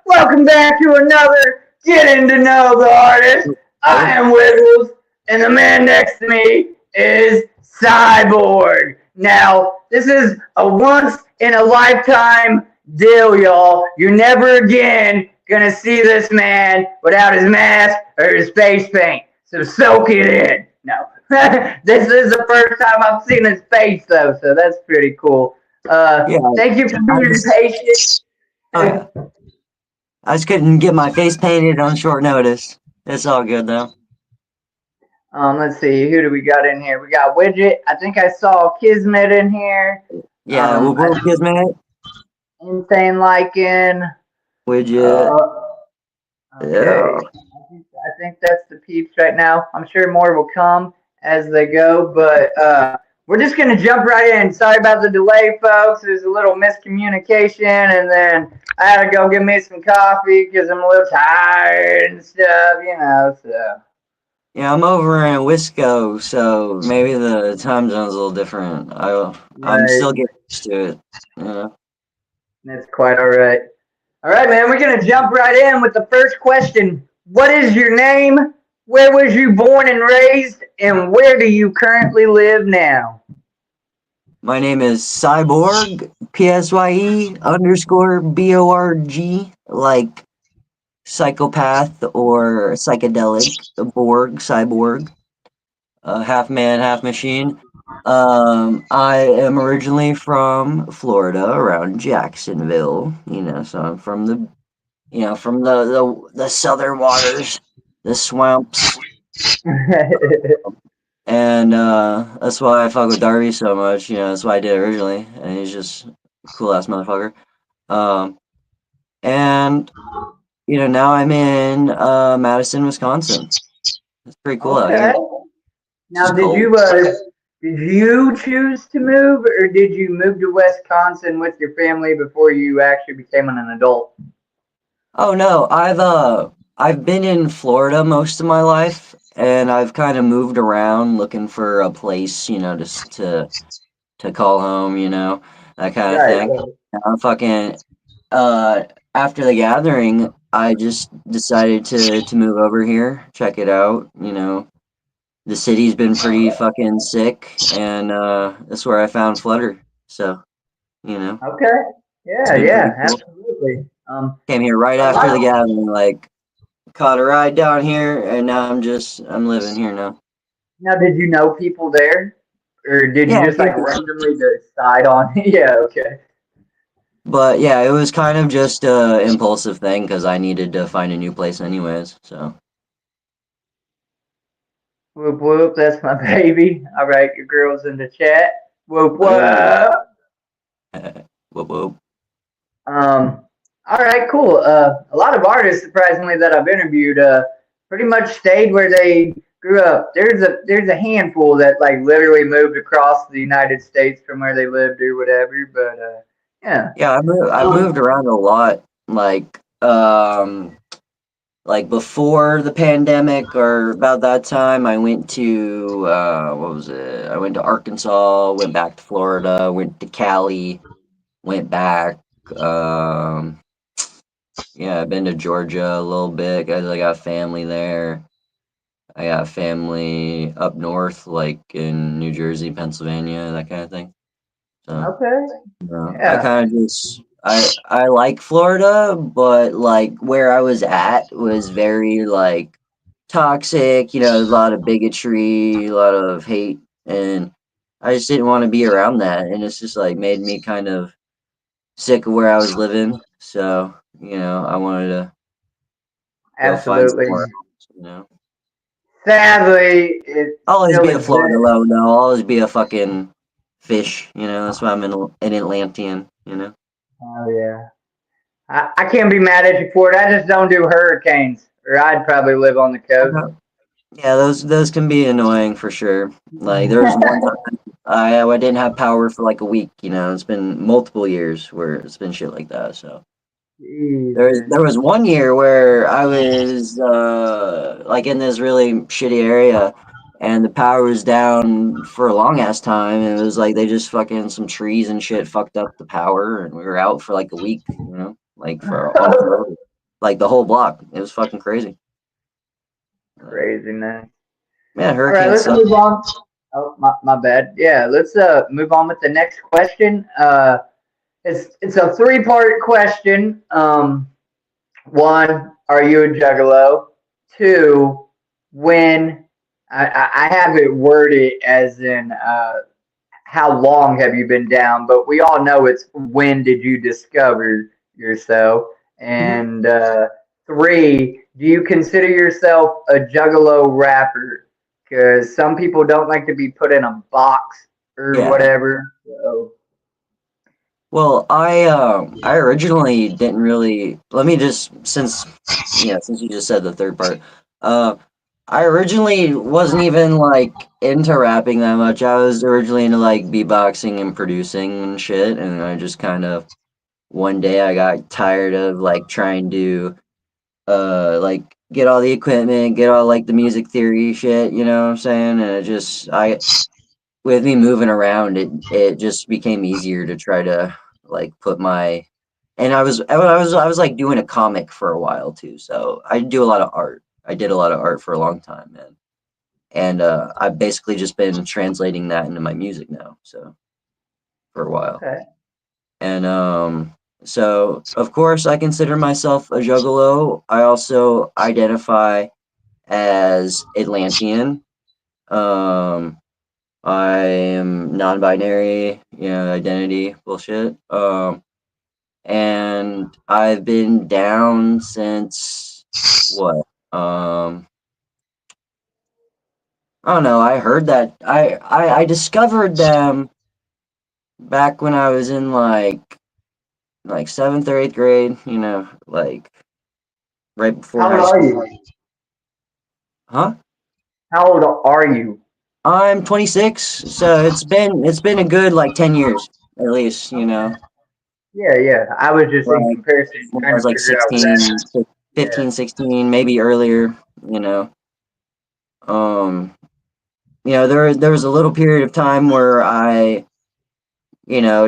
Welcome back to another Getting to Know the Artist. I am Wiggles, and the man next to me is Cyborg. Now, this is a once in a lifetime deal, y'all. You're never again gonna see this man without his mask or his face paint. So soak it in. No, this is the first time I've seen his face though, so that's pretty cool. Yeah, Thank you for I being just, patient. oh yeah, I just couldn't get my face painted on short notice. It's all good though. Let's see, who do we got in here? We got Widget. I think I saw Kismet in here. Yeah, we'll I both think Kismet, Insane Lycan. widget. Uh, okay. Yeah, I think that's the peeps right now. I'm sure more will come as they go, but we're just gonna jump right in. Sorry about the delay, folks. There's a little miscommunication, and then I had to go get me some coffee because I'm a little tired and stuff. So. yeah. I'm over in Wisco, so maybe the time zone's a little different. I'm Right. still getting used to it. You know. That's quite all right. All right, man, we're going to jump right in with the first question. What is your name? Where was you born and raised? And where do you currently live now? My name is Cyborg, PSYE_BORG, like psychopath or psychedelic, Borg, cyborg. Half man, half machine. I am originally from Florida, around Jacksonville. So I'm from the southern waters, the swamps, and that's why I fuck with Darby so much. That's why I did originally, and he's just a cool ass motherfucker. Um, and now I'm in Madison, Wisconsin. It's pretty cool out Okay. here. It's Now, just cold. did you choose to move, or did you move to Wisconsin with your family before you actually became an adult? Oh no, I've been in Florida most of my life, and I've kind of moved around looking for a place, just to call home, that kind of Right. thing. I'm fucking uh after the gathering, I just decided to move over here, check it out. The city's been pretty fucking sick, and that's where I found Flutter. So, Okay. it's Yeah, been pretty yeah, cool. absolutely. Came here right A after the lot. gathering, like caught a ride down here, and now I'm living here now. Now, did you know people there, or did Yeah, you a just few like people. randomly decide on? Yeah, okay. But yeah, it was kind of just a impulsive thing because I needed to find a new place anyways. So Whoop whoop, that's my baby. All right, your girl's in the chat. Whoop oh, whoop. whoop whoop. Um, all right, cool. A lot of artists, surprisingly, that I've interviewed, pretty much stayed where they grew up. There's a handful that like literally moved across the United States from where they lived or whatever. But yeah. Yeah, I've moved Um, around a lot. Like before the pandemic or about that time, I went to what was it? I went to Arkansas, went back to Florida, went to Cali, went back. Um, yeah, I've been to Georgia a little bit because I got family there. I got family up north, like in New Jersey, Pennsylvania, that kind of thing. So, okay. I Yeah. kind of just I like Florida, but like where I was at was very like toxic. There's a lot of bigotry, a lot of hate, and I just didn't want to be around that. And it's just like made me kind of sick of where I was living. So, I wanted to go find Absolutely. somewhere else. Sadly, it I'll always still be a Florida exists. low, though. I'll always be a fucking fish. That's why I'm an Atlantean. Oh yeah. I can't be mad at you for it. I just don't do hurricanes, or I'd probably live on the coast. Okay. Yeah, those can be annoying for sure. Like there was one time I didn't have power for like a week. It's been multiple years where it's been shit like that. So Jesus. there was one year where I was like in this really shitty area, and the power was down for a long ass time. And it was like they just fucking some trees and shit fucked up the power, and we were out for like a week. like for almost like the whole block. It was fucking crazy. Craziness. Man, All right, hurricanes let's suck. move on. Oh, my bad. Yeah, let's move on with the next question. It's a three-part question. One, are you a juggalo? Two, when I have it worded as in how long have you been down, but we all know it's when did you discover yourself? Mhm. And three, do you consider yourself a juggalo rapper? Because some people don't like to be put in a box or Yeah. whatever. So, Well, I originally didn't really. Let me just since you just said the third part. Uh, I originally wasn't even like into rapping that much. I was originally into like beatboxing and producing and shit, and I just kind of one day I got tired of like trying to like get all the equipment, get all like the music theory shit, you know what I'm saying? And it just I with me moving around it just became easier to try to like put my and I was like doing a comic for a while too. So I do a lot of art. I did a lot of art for a long time, man. And I've basically just been translating that into my music now. So for a while. okay. And so of course I consider myself a juggalo. I also identify as Atlantean. Um I am non-binary, identity bullshit. And I've been down since what? I don't know. I heard that I discovered them back when I was in like seventh or eighth grade. Like right before How high old are school. you? Huh? How old are you? I'm 26, so it's been a good like 10 years at least. Okay. Yeah, yeah. I was just in Like comparison when I trying was to like figure out that. 16, Yeah. 15, 16, maybe earlier, you know. Um, there was a little period of time where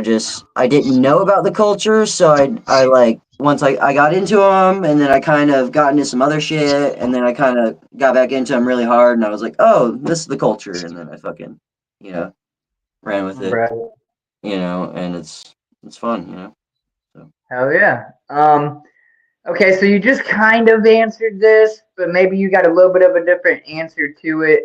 just I didn't know about the culture, so I like once I got into them, and then I kind of got into some other shit, and then I kind of got back into them really hard, and I was like, oh, this is the culture, and then I fucking, you know, ran with it, Right. and it's fun, So. Hell yeah. Okay, so you just kind of answered this, but maybe you got a little bit of a different answer to it.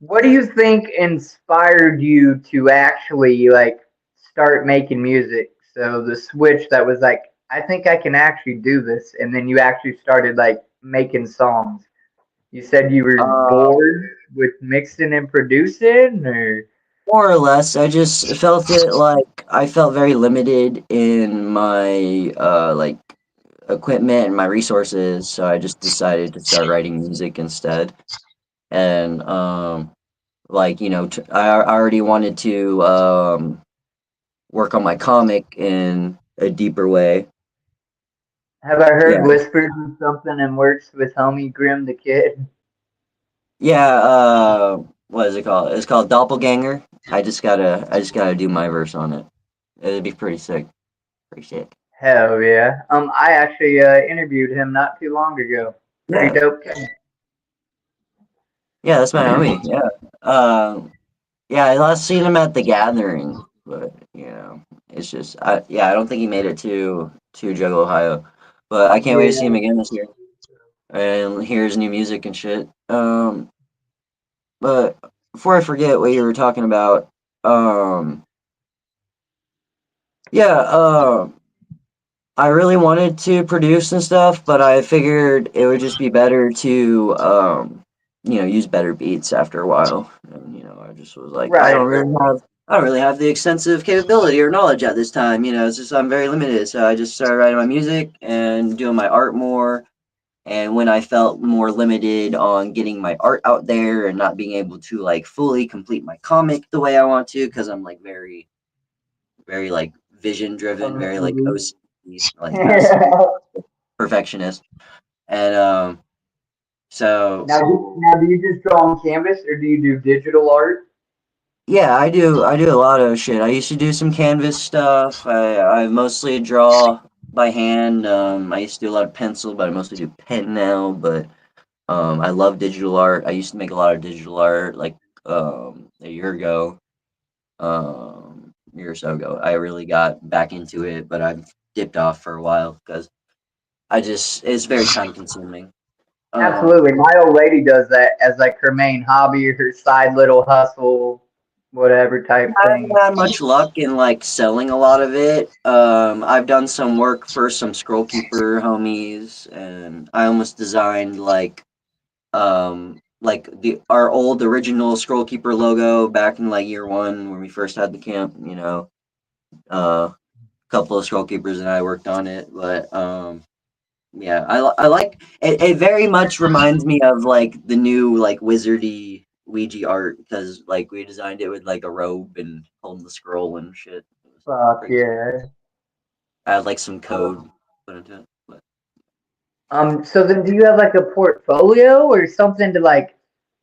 What do you think inspired you to actually like start making music? So the switch that was like, I think I can actually do this, and then you actually started like making songs. You said you were Uh, bored with mixing and producing, or More or less, I just felt it like I felt very limited in my like equipment and my resources, so I just decided to start writing music instead. And like I already wanted to work on my comic in a deeper way. have I heard Yeah, whispers of something and works with homie Grim the Kid? yeah. What is it called? It's called Doppelganger. I just gotta do my verse on it. It'd be pretty sick. Pretty sick. Hell yeah. I actually interviewed him not too long ago. Pretty Yeah, dope kid. yeah. That's my homie. Yeah. Yeah. I last seen him at the Gathering, but it's just I don't think he made it to Juggle, Ohio, but I can't wait to see him Yeah. again this year and hear his new music and shit. But before I forget what you were talking about, um, yeah, I really wanted to produce and stuff, but I figured it would just be better to, use better beats after a while. And, I just was like, Right. I don't really have the extensive capability or knowledge at this time. It's just I'm very limited. So I just started writing my music and doing my art more. And when I felt more limited on getting my art out there and not being able to like fully complete my comic the way I want to, because I'm like very, very like vision driven, very like OCD, like perfectionist. And so Now, do you just draw on canvas or do you do digital art? yeah, I do a lot of shit. I used to do some canvas stuff. I mostly draw. by hand. I used to do a lot of pencil, but I mostly do pen now. But I love digital art. I used to make a lot of digital art like a year ago, a year or so ago. I really got back into it, but I've dipped off for a while because I just it's very time consuming. Um, Absolutely. My old lady does that as like her main hobby or her side little hustle, whatever type I thing. haven't had much luck in like selling a lot of it. I've done some work for some scroll keeper homies, and I almost designed like the our old original scroll keeper logo back in like year one when we first had the camp. A couple of scroll keepers and I worked on it, but yeah, I like it. It very much reminds me of like the new like wizardy Ouija art because like we designed it with like a robe and holding the scroll and shit. It was Fuck pretty cool. yeah. I had like some code put into it, but So then do you have like a portfolio or something to like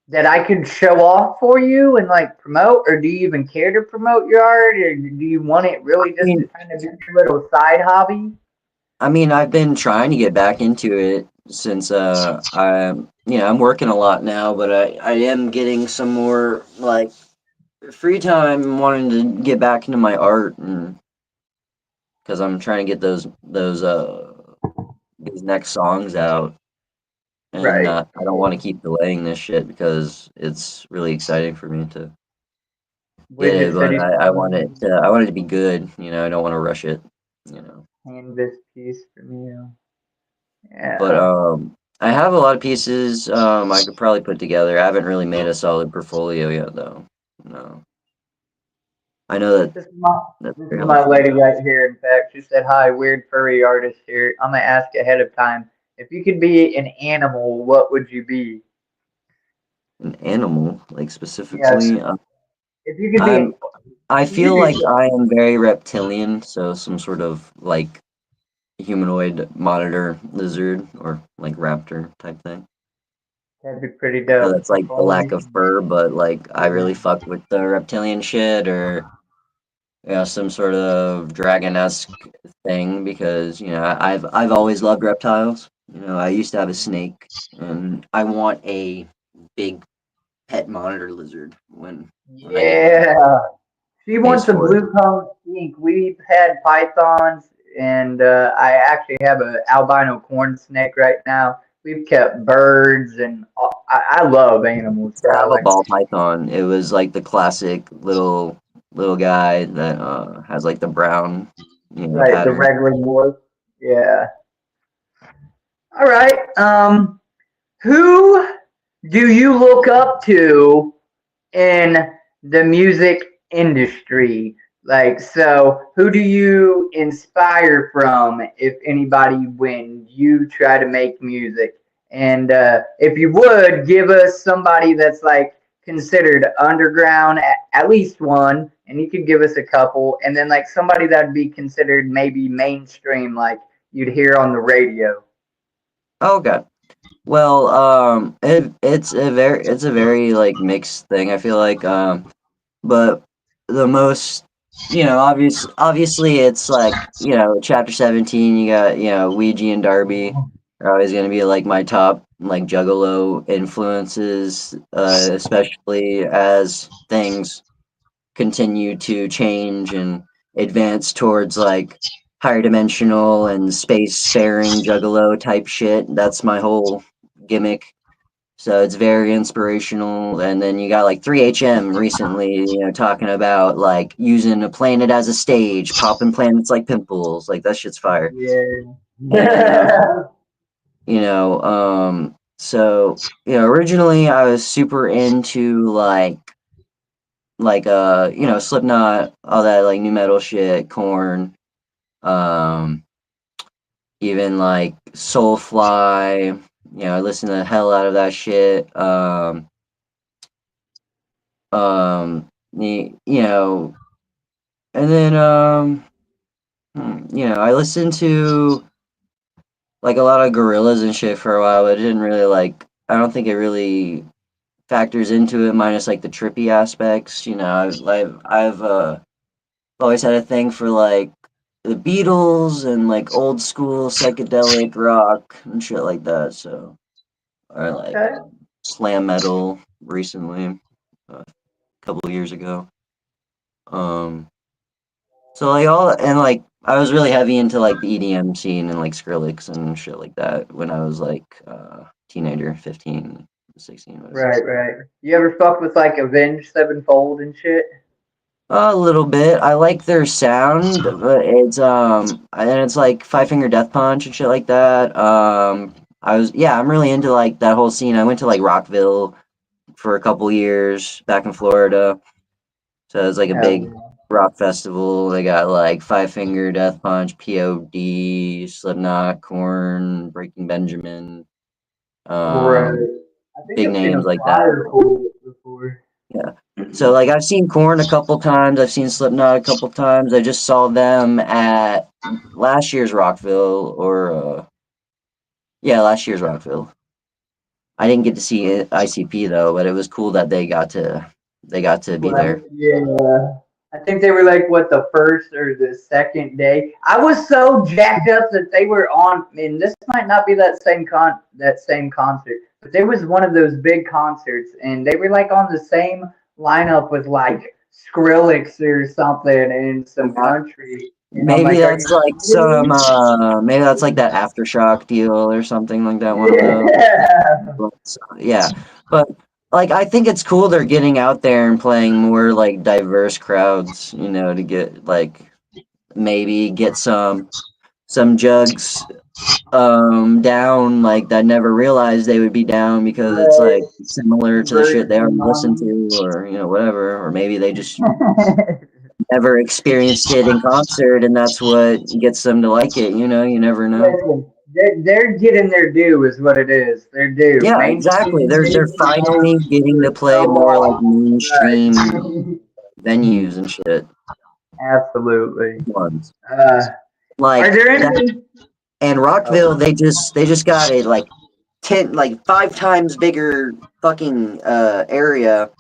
that I could show off for you and like promote, or do you even care to promote your art, or do you want it I really just to mean, kind of be your little side hobby? I've been trying to get back into it since I'm working a lot now, but I am getting some more like free time wanting to get back into my art and because I'm trying to get these next songs out and Right. not I don't want to keep delaying this shit because it's really exciting for me to get it, Widget but City I want it to be good, I don't want to rush it, you know. canvas piece from you. But Yeah. I have a lot of pieces I could probably put together. I haven't really made a solid portfolio yet though. No. I know that This is my that's this is very my helpful. lady right here. In fact, she said, "Hi, weird furry artist here. I'm gonna ask ahead of time. If you could be an animal, what would you be?" An animal, like Yes. specifically, If you could be, I'm I you feel do like so. I am very reptilian, so some sort of like humanoid monitor lizard or like raptor type thing. That'd be pretty I know dope. that's like the lack of Polynesian. fur, but like I Yeah. really fuck with the reptilian shit or some sort of dragon-esque thing because I've always loved reptiles. I used to have a snake, and I want a big pet monitor lizard when I get my Yeah. She space wants a for it. blue cone skink. We've had pythons, and I actually have a albino corn snake right now. We've kept birds, and I love animals, To so I have a like ball python. It was like the classic little guy that has like the brown, right the pattern. regular morph. Yeah. All right. Who do you look up to in the music industry? Like, so who do you inspire from, if anybody, when you try to make music? And if you would give us somebody that's like considered underground, at least one, and you could give us a couple, and then like somebody that would be considered maybe mainstream, like you'd hear on the radio. Oh god. Well, it's a very like mixed thing. I feel like but the most obviously it's like chapter 17 you got Ouija and Darby are always going to be like my top like Juggalo influences, especially as things continue to change and advance towards like higher dimensional and space-faring Juggalo type shit. That's my whole gimmick, so it's very inspirational. And then you got like 3HM recently, talking about like using a planet as a stage, popping planets like pimples. Like that shit's fire. Yeah. And so originally I was super into Slipknot, all that like new metal shit, Corn, um, even like Soulfly. I listen to the hell out of that shit. You know, and then I listened to like a lot of gorillas and shit for a while, but it didn't really like. I don't think it really factors into it, minus like the trippy aspects. I've always had a thing for like the Beatles and like old school psychedelic rock and shit like that. So, or like Okay. slam metal recently, a couple of years ago. Um, so like all and like I was really heavy into like the EDM scene and like Skrillex and shit like that when I was like teenager, 15, 16, whatever. Right, right. You ever fuck with like Avenged Sevenfold and shit? A little bit. I like their sound, but and it's like Five Finger Death Punch and shit like that. I'm really into like that whole scene. I went to like Rockville for a couple years back in Florida. So it was like a Hell big yeah. rock festival. They got like Five Finger Death Punch, POD, Slipknot, Korn, Breaking Benjamin, Right. um, I think big I've seen a names like that. flyer for it before. Yeah. So like I've seen Korn a couple times. I've seen Slipknot a couple times. I just saw them at last year's Rockville or last year's Rockville. I didn't get to see ICP though, but it was cool that they got to be Right. there. Yeah. I think they were like what the first or the second day. I was so jacked up that they were on. And this might not be that same concert, but there was one of those big concerts, and they were like on the same lineup with like Skrillex or something and some Yeah. country. And I'm like, are you Maybe that's like that aftershock deal or something like that. One of those. yeah. Yeah, but like I think it's cool they're getting out there and playing more like diverse crowds, to get like maybe get some jugs down like that never realized they would be down because it's Right. like similar to the shit Convert they some already listen money. to or whatever, or maybe they just never experienced it in concert and that's what gets them to like it, you never know. Listen, they're getting their due, is what it is. Their due. Yeah, exactly. Mainstream They're music finally getting for to so play more like long. mainstream Right. venues and shit Absolutely. ones. Uh, are Like there that any? and Oh, Rockville, they just got a like 10 like 5 times bigger fucking area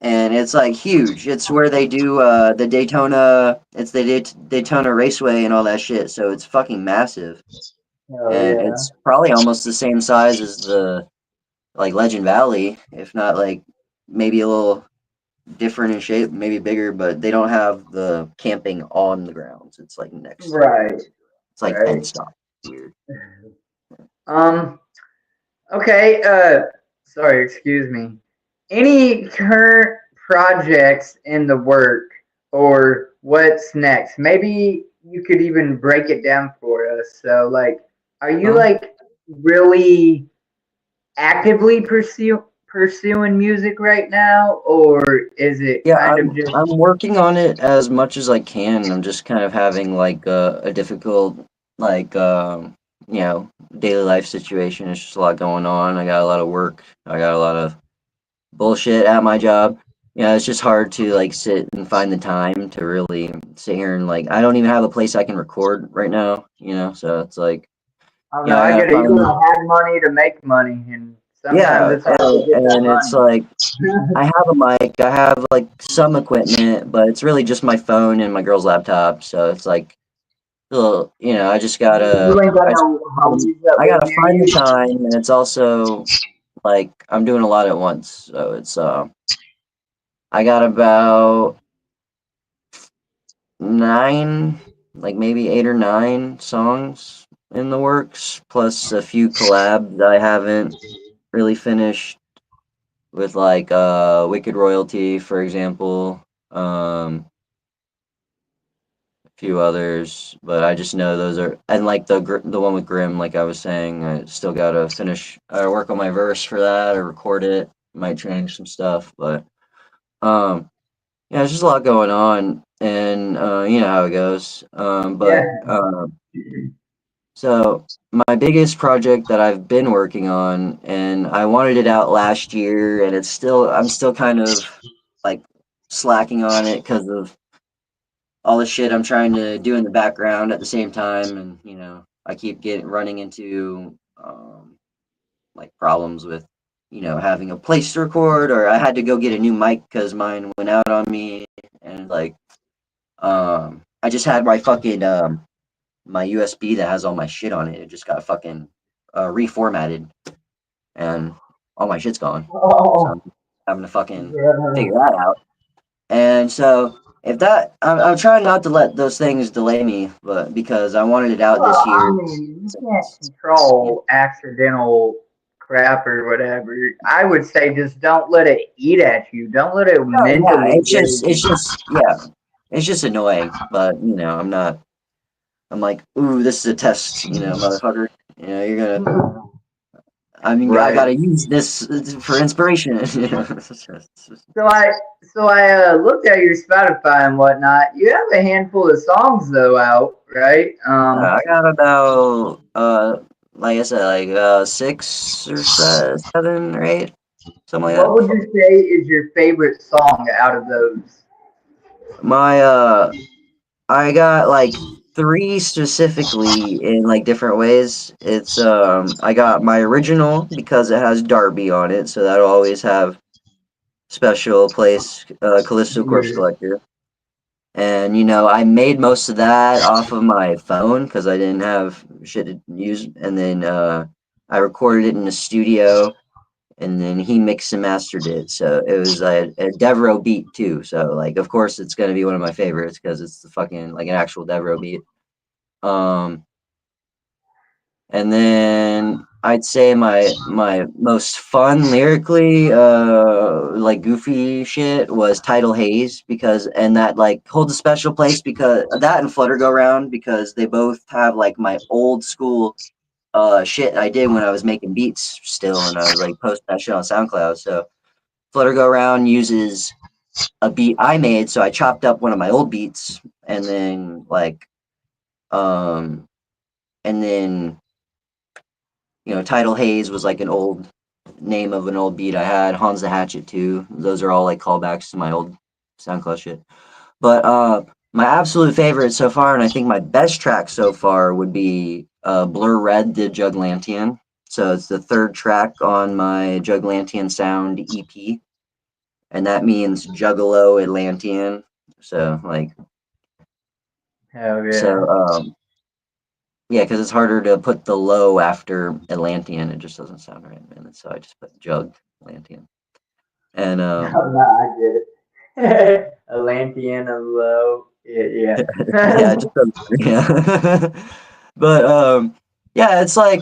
and it's like huge. It's where they do the Daytona it's the Daytona Raceway and all that shit. So it's fucking massive. oh And yeah. it's probably almost the same size as the like Legend Valley, if not like maybe a little different in shape, maybe bigger, but they don't have the camping on the grounds. It's like next to it. Right. It's like Right. fenced off. Weird. Um. Okay. Sorry. Excuse me. Any current projects in the work, or what's next? Maybe you could even break it down for us. So, like, are you Huh? like really actively pursuing music right now, or is it Yeah, kind of I'm just working on it as much as I can. I'm just kind of having like a difficult like daily life situation. It's just a lot going on. I got a lot of work. I got a lot of bullshit at my job. It's just hard to like sit and find the time to really sit here and like I don't even have a place I can record right now, so it's like I don't know, I I gotta get it. You find gotta have money to make money, and sometimes yeah, it's hard to get that and it's money. like I have a mic, I have like some equipment, but it's really just my phone and my girl's laptop. So it's like, well, I just You gotta, ain't got I just, no homies that I live gotta near find the you. time, and it's also like I'm doing a lot at once. So it's I got about 9, like maybe 8 or 9 songs in the works, plus a few collabs I haven't really finished with like Wicked Royalty, for example. A few others, but I just know those are and like the one with Grim, like I was saying, I still gotta finish work on my verse for that or record it. Might change some stuff, but yeah, there's just a lot going on, and you know how it goes. But Yeah, so my biggest project that I've been working on, and I wanted it out last year, and I'm still kind of like slacking on it because of all the shit I'm trying to do in the background at the same time, and I keep getting running into like problems with having a place to record, or I had to go get a new mic because mine went out on me, and like I just had my fucking my USB that has all my shit on it. It just got fucking reformatted, and all my shit's gone. So Oh, I'm having to fucking yeah. figure that out. And so if that, I'm trying not to let those things delay me, but because I wanted it out this Well, I year. mean, you can't Since, yeah, control accidental crap or whatever. I would say just don't let it eat at you. Don't let it oh, yeah, mentally weigh you. yeah, it's just annoying. But you know, I'm not. I'm like, ooh, this is a test, motherfucker. You know, you're gonna. I mean, I Right. gotta use this for inspiration. So I looked at your Spotify and whatnot. You have a handful of songs though out, right? I got about like I said, like 6 or 7 or 8, something like What that. would you say is your favorite song out of those? My I got like three specifically in like different ways. It's I got my original because it has Darby on it, so that'll always have special place. Callisto Corpse Yeah. Collector, and I made most of that off of my phone because I didn't have shit to use, and then I recorded it in the studio, and then he mixed and mastered it. So it was a Devro beat too. So like, of course, it's gonna be one of my favorites because it's the fucking like an actual Devro beat. Um, and then I'd say my most fun lyrically, like goofy shit was Tidal Haze and that like holds a special place because that and Flutter Go Round because they both have like my old school shit I did when I was making beats still and I was like posting that shit on SoundCloud. So Flutter Go Round uses a beat I made, so I chopped up one of my old beats and then um and then Tidal Haze was like an old name of an old beat I had. Hans the Hatchet too. Those are all like callbacks to my old SoundCloud shit. But my absolute favorite so far, and I think my best track so far would be Blur Red the Juglantian. So it's the third track on my Juglantian Sound EP, and that means Juggalo Atlantean. So like Hell so yeah. yeah, because it's harder to put the low after Atlantean. It just doesn't sound right, man. So I just put Jug Atlantean. And No, I get it. Atlantean and low. Yeah, yeah, yeah. it just doesn't, yeah. But yeah, it's like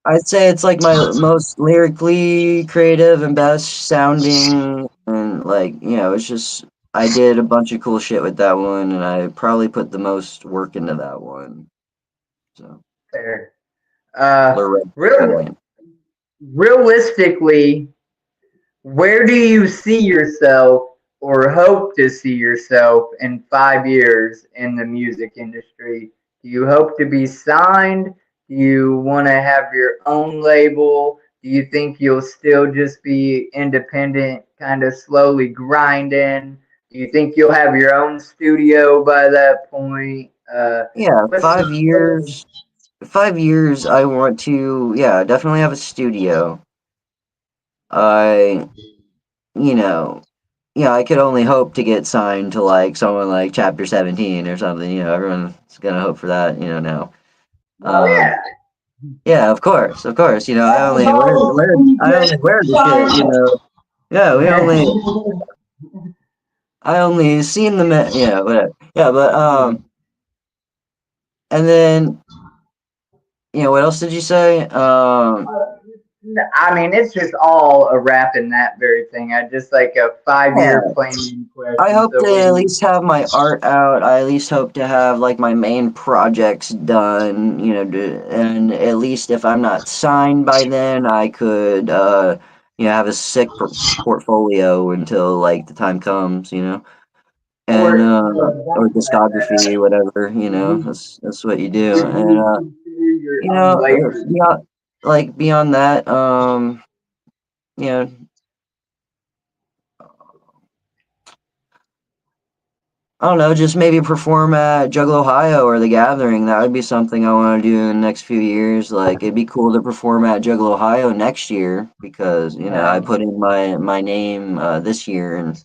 I'd say it's like my most lyrically creative and best sounding, and like it's just I did a bunch of cool shit with that one, and I probably put the most work into that one. So Fair. Uh, Blur Red real, Juggling. realistically, where do you see yourself or hope to see yourself in 5 years in the music industry? Do you hope to be signed? Do you want to have your own label? Do you think you'll still just be independent, kind of slowly grinding? Do you think you'll have your own studio by that point? Yeah, What's 5 years. 5 years. I want to. Yeah, definitely have a studio. I you know yeah, I could only hope to get signed to like someone like Chapter 17 or something. Everyone's gonna hope for that. Now. well, Um, yeah. yeah, of course, of course. That's the goal. I only wear the shit. Yeah, I only seen the yeah, whatever. Yeah, but and then what else did you say? I mean, it's just all a wrap in that very thing. I just like a 5 year Yeah, planning I question. hope So to what do at you? least have my art out. I at least hope to have like my main projects done, and at least if I'm not signed by then, I could, have a sick portfolio until like the time comes, and Or or that's that. discography, whatever, Would that's what you do, would and you consider your own label? beyond that, you know, I don't know, just maybe perform at Juggalo Ohio or the Gathering. That would be something I want to do in the next few years. Like it'd be cool to perform at Juggalo Ohio next year because I put in my name this year and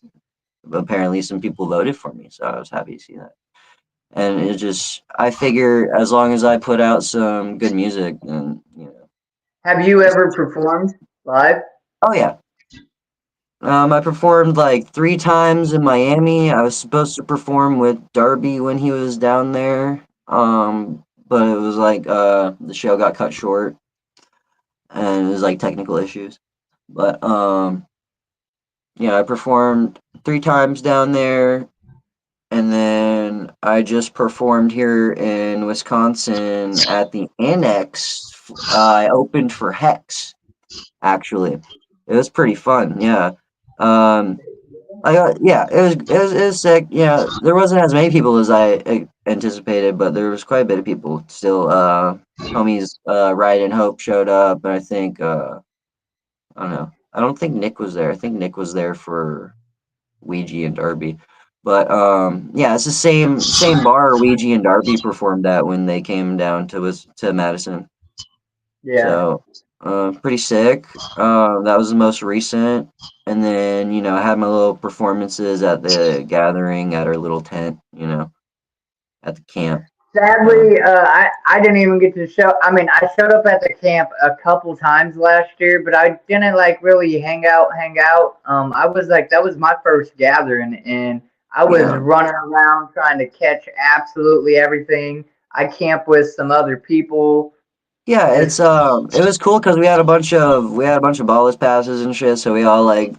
apparently some people voted for me, so I was happy to see that. and it just I figure as long as I put out some good music, then Have you just ever performed live? oh yeah. I performed like 3 times in Miami. I was supposed to perform with Darby when he was down there, but it was like the show got cut short, and it was like technical issues. But I performed 3 times down there, and then I just performed here in Wisconsin at the Annex. I opened for Hex, actually. It was pretty fun, yeah. Um, yeah, it was sick. Yeah, there wasn't as many people as I anticipated, but there was quite a bit of people still. Homies, Ride and Hope showed up, and I think I don't know. I don't think Nick was there. I think Nick was there for Ouija and Darby. But yeah, it's the same bar Ouija and Darby performed at when they came down to Madison. Yeah. So pretty sick. That was the most recent. And then, I had my little performances at the gathering at our little tent, at the camp. Uh, Sadly, I didn't even get to show. I mean, I showed up at the camp a couple times last year, but I didn't like really hang out. Hang out. I was like, that was my first gathering, and I was yeah. running around trying to catch absolutely everything. I camped with some other people. Yeah, Just it was cool because we had a bunch of ballless passes and shit, so we all like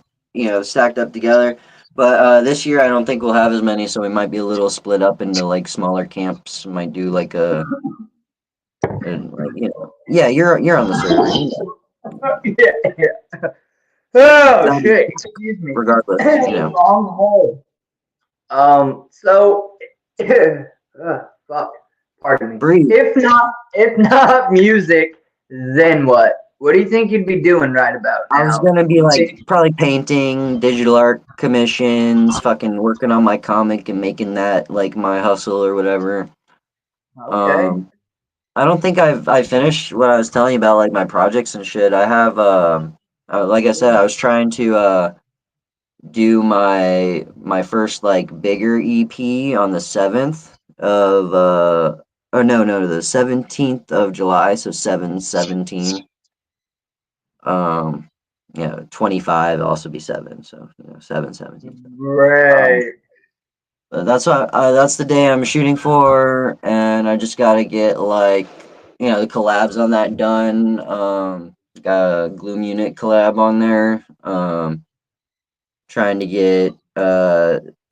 stacked up together. But this year I don't think we'll have as many, so we might be a little split up into like smaller camps. We might do like like yeah, you're on the server, yeah, yeah. Oh So, shit! Excuse me. regardless, Wrong hole. So, fuck. Pardon me. breathe. If not music, then what? What do you think you'd be doing right about I was now? gonna be like probably painting, digital art commissions, fucking working on my comic and making that like my hustle or whatever. Okay. Um, I don't think I finished what I was telling you about like my projects and shit. I have like I said, I was trying to do my first like bigger EP on the 7th of or no, the 17th of July, so 7/17. Um, 25 also be 7, so 7/17. Um, Right. that's the day I'm shooting for, and I just gotta get like the collabs on that done. Got a Gloom Unit collab on there. Trying to get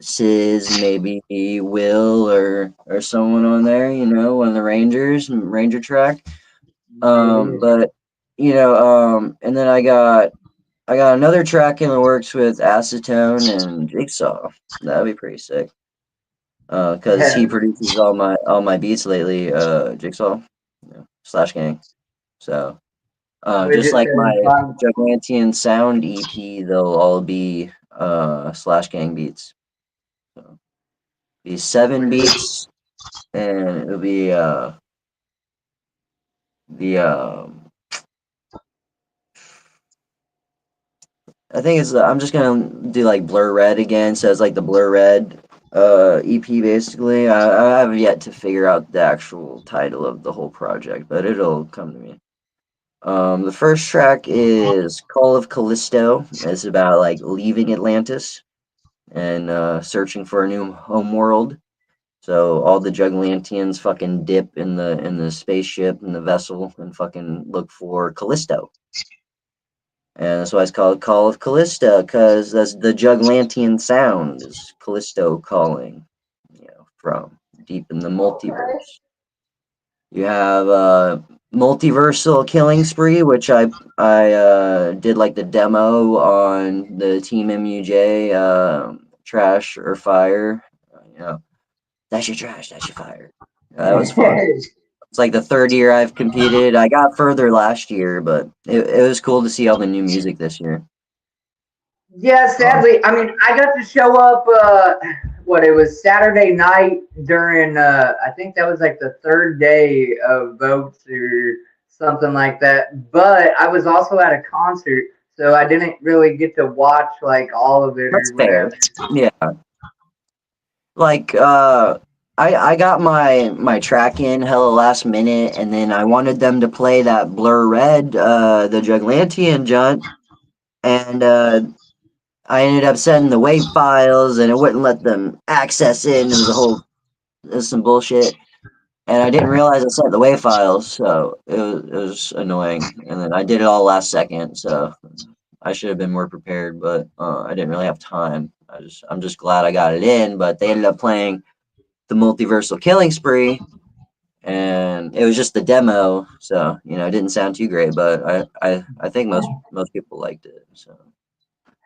Sis, maybe Will or someone on there, one of the Rangers, Ranger track. Yeah. But and then I got another track in the works with Acetone and Jigsaw. That'd be pretty sick. Cause he Yeah. produces all my beats lately, Jigsaw, Slash Gang. So just Widget like my 75. Gigantian Sound EP, they'll all be Slash Gang beats. So be 7 beats, and it'll be the I think it's I'm just gonna do like Blur Red again, so it's like the Blur Red EP basically. I have yet to figure out the actual title of the whole project, but it'll come to me. The first track is Call of Callisto. It's about like leaving Atlantis and searching for a new home world. So all the Juggalantians fucking dip in the spaceship in the vessel and fucking look for Callisto. And that's why it's called Call of Callista, because that's the Juglantian sound is Callisto calling, from deep in the Okay. multiverse. You have Multiversal Killing Spree, which I did like the demo on the Team MUJ Trash or Fire. You know, that's your trash, that's your fire. That was fun. It's like the third year I've competed. I got further last year, but it was cool to see all the new music this year. Yeah, Um, sadly, I mean, I got to show up. What it was Saturday night during. I think that was like the third day of votes or something like that. But I was also at a concert, so I didn't really get to watch like all of it that's or whatever. fair. Yeah. Like, I got my track in hella last minute, and then I wanted them to play that Blur Red, the Juglantian junt, and I ended up sending the WAV files, and it wouldn't let them access it. And it was some bullshit, and I didn't realize I sent the WAV files, so it was annoying. And then I did it all last second, so I should have been more prepared, but I didn't really have time. I'm just glad I got it in, but they ended up playing the Multiversal Killing Spree, and it was just the demo, so it didn't sound too great, but I think most people liked it, so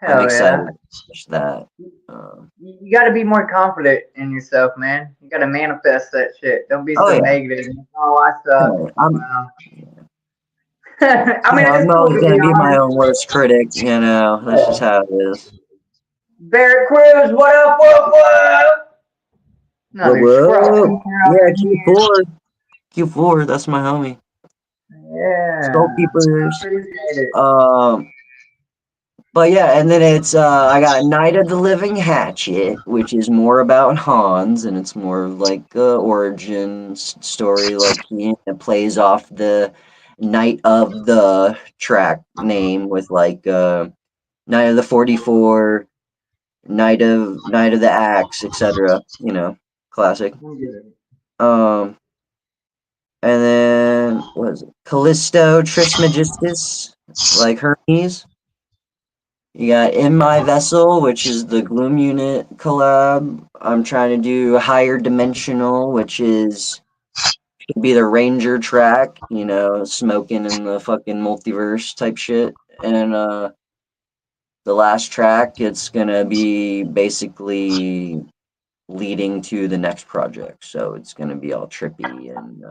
I'm Hell excited yeah. to finish that. Um, You got to be more confident in yourself, man. You got to manifest that shit. Don't be oh so yeah, negative. Oh, I suck. yeah, I'm Well, I mean, I'm it's cool always to gonna be be my honest. own worst critic. That's just how it is. Barrett Cruz, what up, what? What? Another scruffy What? Yeah, in here. Q4. That's my homie. Skull Yeah. Keepers. Appreciate it. But yeah, and then it's I got Night of the Living Hatchet, which is more about Hans, and it's more of like a origin story. Like it plays off the Night of the track name with like Night of the 44, Night of the Axe, etc. Classic. I'm good. Um, and then what is it? Callisto Trismegistus, like Hermes. You got In My Vessel, which is the Gloom Unit collab. I'm trying to do Higher Dimensional, which is should be the Ranger track, smoking in the fucking multiverse type shit. And the last track, it's gonna be basically leading to the next project. So it's gonna be all trippy and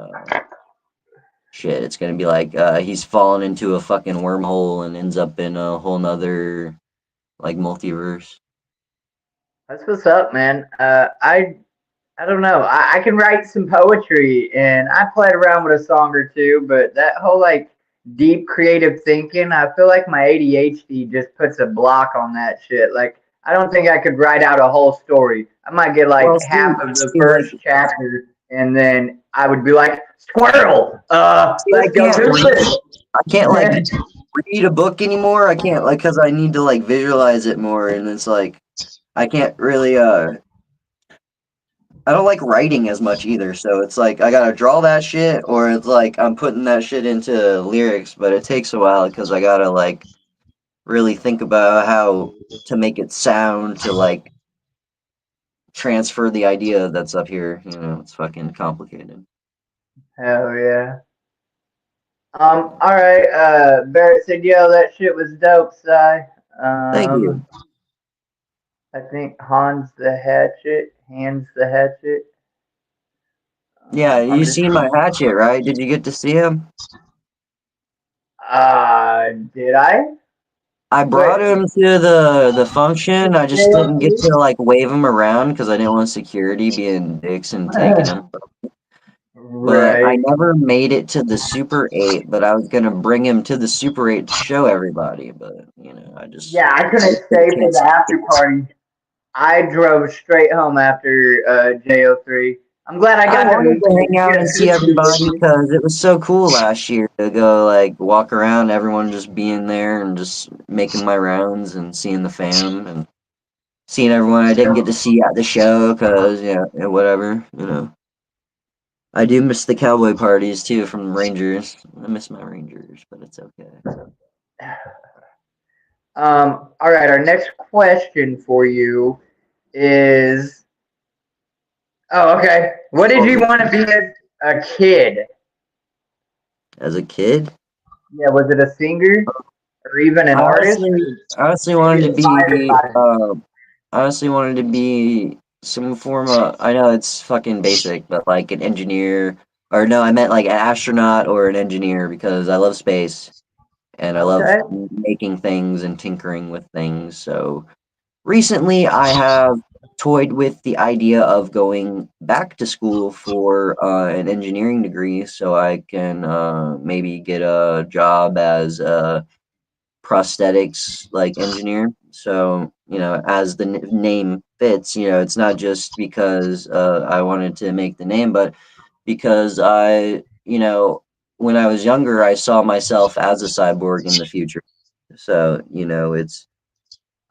shit. It's gonna be like he's fallen into a fucking wormhole and ends up in a whole nother like multiverse. That's what's up, man. I don't know. I can write some poetry, and I played around with a song or two, but that whole like deep creative thinking, I feel like my ADHD just puts a block on that shit. Like I don't think I could write out a whole story. I might get Well, like half see, of the see, like, first chapter, and then I would be like, "Squirrel, see, let's go do this." I can't like read a book anymore. I can't like because I need to like visualize it more, and it's like I can't really. I don't like writing as much either, so it's like I gotta draw that shit, or it's like I'm putting that shit into lyrics, but it takes a while because I gotta like really think about how to make it sound to like transfer the idea that's up here. It's fucking complicated. Hell yeah. All right. Barrett said, "Yo, that shit was dope, Si." Thank you. Um, I think Hands the Hatchet. Yeah, you I'm just. seen my hatchet, right? Did you get to see him? Did I? I Wait, brought him to the function. I just didn't get JLC? to like wave him around because I didn't want security being dicks and taking him. But I Right. never made it to the Super 8, but I was gonna bring him to the Super 8 to show everybody. But Yeah, I I couldn't didn't get a stay for chance the to get after it. party. I drove straight home after JO3. I'm glad I I got wanted to to hang out get and a see picture with everybody you. because it was so cool last year to go like walk around, everyone just being there and just making my rounds and seeing the fam and seeing everyone I didn't get to see at the show because yeah, whatever. I do miss the cowboy parties too from Rangers. I miss my Rangers, but it's okay. All right, our next question for you is, oh, okay. What did What you was want to be as a kid? as a kid? Yeah, was it a singer or even an I artist? honestly, Or honestly were wanted you to inspired be, by it? honestly wanted to be some form of. I know it's fucking basic, but like an engineer, or no, I meant like an astronaut or an engineer because I love space and I love Okay. making things and tinkering with things. So recently, I have toyed with the idea of going back to school for an engineering degree so I can maybe get a job as a prosthetics like engineer. So as the name fits, it's not just because I wanted to make the name, but because when I was younger, I saw myself as a cyborg in the future. So, it's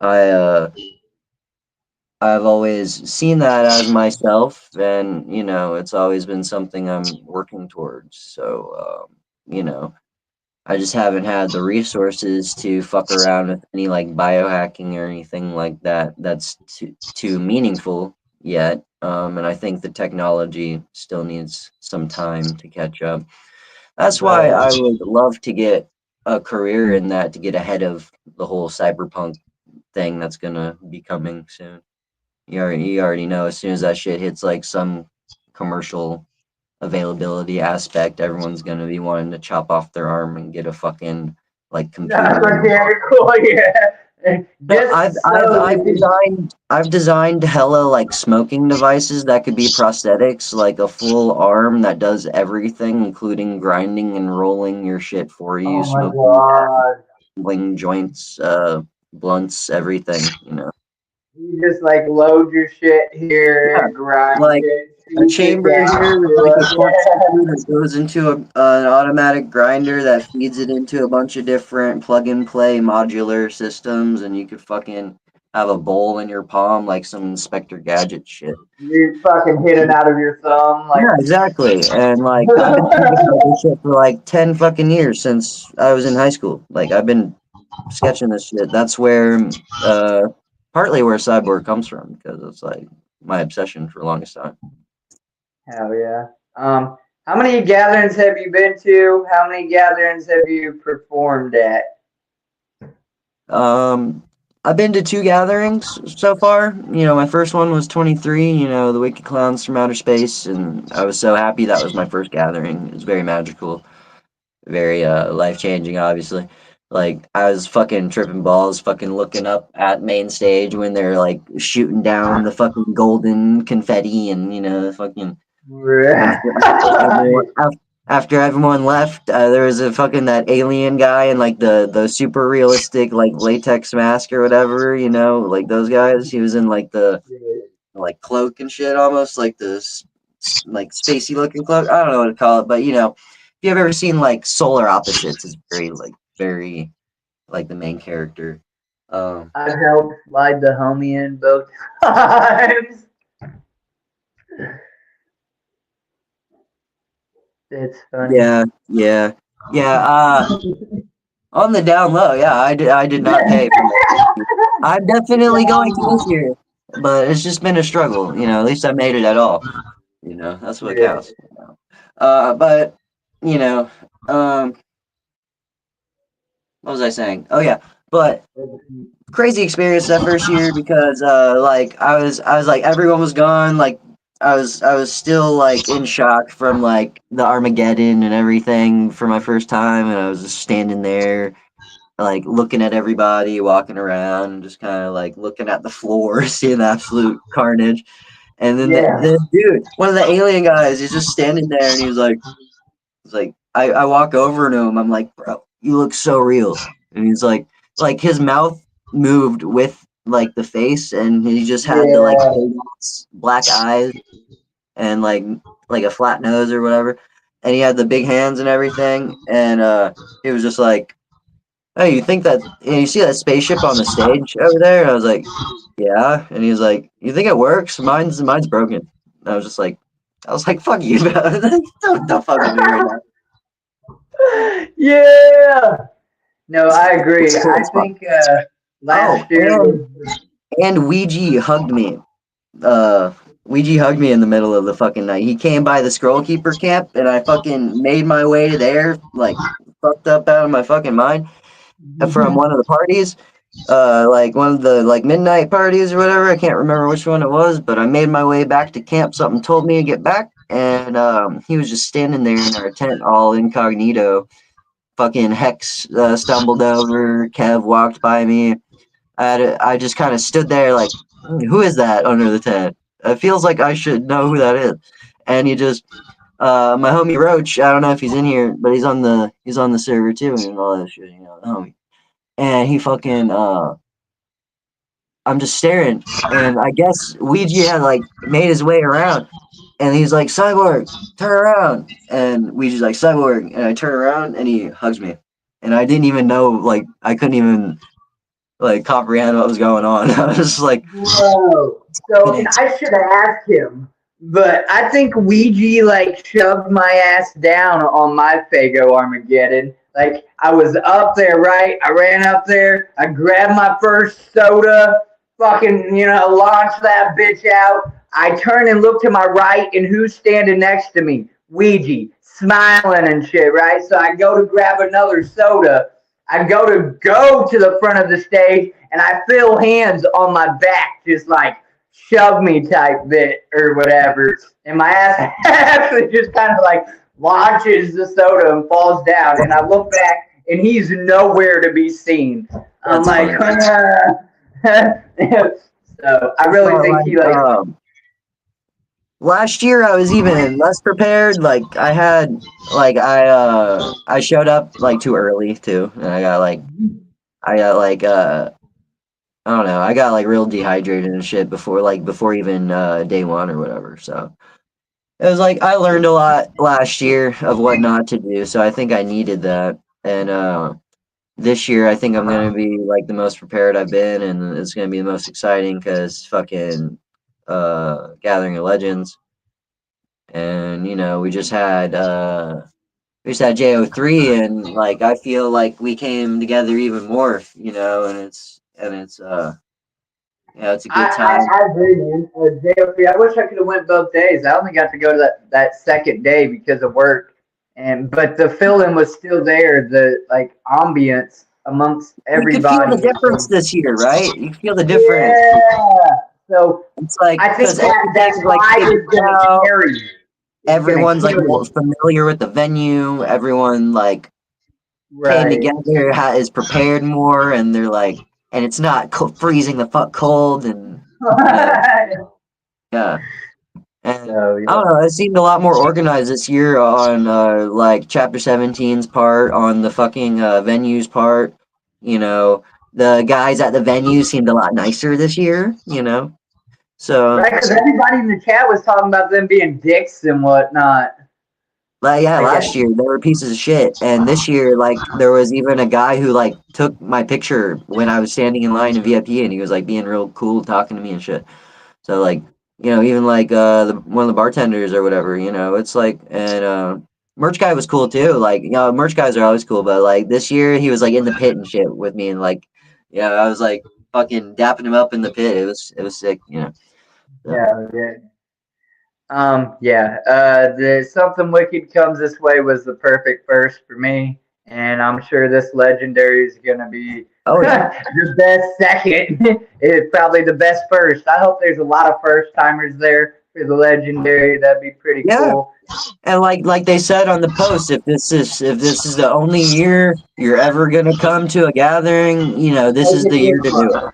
I I've always seen that as myself, and it's always been something I'm working towards. So, I just haven't had the resources to fuck around with any like biohacking or anything like that. That's too meaningful yet. And I think the technology still needs some time to catch up. That's why Right. I would love to get a career in that to get ahead of the whole cyberpunk thing that's gonna be coming soon. You already know as soon as that shit hits like some commercial availability aspect, everyone's gonna be wanting to chop off their arm and get a fucking like That's computer. And mechanical, yeah. no, I've Just I've so I've they can. designed I've designed hella like smoking devices that could be prosthetics, like a full arm that does everything, including grinding and rolling your shit for you, Oh my smoking, god. handling joints, blunts, everything. You just like load your shit Yeah, here, grind like it, a feed it chamber down here with to like a us. corkscrew that goes into an automatic grinder that feeds it into a bunch of different plug and play modular systems, and you could fucking have a bowl in your palm like some Inspector Gadget shit. You fucking hit it out of your thumb, like. Yeah, exactly. And like I've been thinking about this shit for like 10 fucking years since I was in high school. Like I've been sketching this shit. That's where partly where Cyborg comes from because it's like my obsession for the longest time. Hell yeah. How many gatherings have you been to? How many gatherings have you performed at? Um, I've been to two gatherings so far. My first one was 23, the Wicked Clowns from Outer Space, and I was so happy that was my first gathering. It was very magical, very life-changing, obviously. Like, I was fucking tripping balls, fucking looking up at main stage when they're like shooting down the fucking golden confetti and, fucking after everyone Right. after everyone left, there was a fucking that alien guy in like the super realistic like latex mask or whatever, like those guys. He was in like the like cloak and shit, almost like this like spacey looking cloak. I don't know what to call it, but if you've ever seen like Solar Opposites, it's very like the main character. Um, I've helped slide the homie in both times. It's funny. yeah, yeah, yeah. On the down low, yeah, I did not pay for that. I'm definitely going to this year, but it's just been a struggle. At least I made it at all. That's what Yeah. counts. But you know, um, what was I saying? Oh yeah, but crazy experience that first year because like I was like everyone was gone. Like I was still like in shock from like the Armageddon and everything for my first time, and I was just standing there like looking at everybody walking around, just kind of like looking at the floor, seeing absolute carnage. And then Yeah. the dude, one of the alien guys, he's just standing there, and he's like, I walk over to him, I'm like, bro, you look so real. And he's like his mouth moved with like the face, and he just had the like Yeah. big black eyes and like a flat nose or whatever, and he had the big hands and everything, and he was just like, "Hey, you think that you see that spaceship on the stage over there?" And I was like, "Yeah." And he was like, "You think it works? Mine's broken." And I was like, "Fuck you, bro. don't fuck with me right now." Yeah. No, I agree. It's, I it's fun. think last Oh, year and was. and Ouija hugged me. Uh, Ouija hugged me in the middle of the fucking night. He came by the Scroll Keeper camp, and I fucking made my way to there, like fucked up out of my fucking mind from one of the parties. Like one of the like midnight parties or whatever. I can't remember which one it was, but I made my way back to camp. Something told me to get back, and he was just standing there in our tent, all incognito. Fucking Hex stumbled over. Kev walked by me. I just kind of stood there like, who is that under the tent? It feels like I should know who that is. And he just, my homie Roach. I don't know if he's in here, but he's on the server too and all that shit. The homie. And he fucking I'm just staring, and I guess Ouija had like made his way around, and he's like, "Cyborg, turn around," and Ouija's like, "Cyborg," and I turn around, and he hugs me, and I didn't even know, like, I couldn't even like comprehend what was going on. I was just like, Bro. So, and I should have asked him, but I think Ouija like shoved my ass down on my Fago Armageddon. Like I was up there, right? I ran up there. I grabbed my first soda. Fucking, launched that bitch out. I turn and look to my right, and who's standing next to me? Ouija, smiling and shit, right? So I go to grab another soda. I go to the front of the stage, and I feel hands on my back, just like shove me type bit or whatever. And my ass actually just kind of like launches the soda and falls down. And I look back, and he's nowhere to be seen. I'm "That's like, funny." so I really But think he like. last year I was even less prepared. Like I showed up like too early too, and I got like I don't know, I got like real dehydrated and shit before even day one or whatever. So it was like I learned a lot last year of what not to do. So I think I needed that, and this year I think I'm gonna be like the most prepared I've been, and it's gonna be the most exciting because fucking Gathering of Legends. And we just had JO3, and like I feel like we came together even more, and it's a good time. I agree, man. JOP, I wish I could have went both days. I only got to go to that second day because of work, and but the feeling was still there. The like ambience amongst You could feel the everybody. difference this year, right? You feel the difference. Yeah. So It's like I think because that everything's like vibe figured is gonna out. carry you. It's gonna Everyone's like carry you. familiar with the venue. Everyone like came Right. together, is prepared more, and they're like, and it's not freezing the fuck cold, and uh, yeah. And So I yeah. don't know, it seemed a lot more organized this year on like Chapter 17's part, on the fucking venues part. You know, the guys at the venue seemed a lot nicer this year. So, Right, because everybody in the chat was talking about them being dicks and whatnot. like, yeah, I guess. last year they were pieces of shit, and this year, like, there was even a guy who like took my picture when I was standing in line in VIP, and he was like being real cool, talking to me and shit. So like, even like one of the bartenders or whatever, it's like, and merch guy was cool too. Like, merch guys are always cool, but like this year he was like in the pit and shit with me, and like, I was like fucking dapping him up in the pit. It was sick. So. Yeah, yeah. Yeah. The Something Wicked Comes This Way was the perfect first for me, and I'm sure this legendary is gonna be Oh yeah. the best second. It's probably the best first. I hope there's a lot of first timers there for the legendary. That'd be pretty Yeah. cool. And like they said on the post, if this is the only year you're ever gonna come to a gathering, this Make is the it year this to do it. one.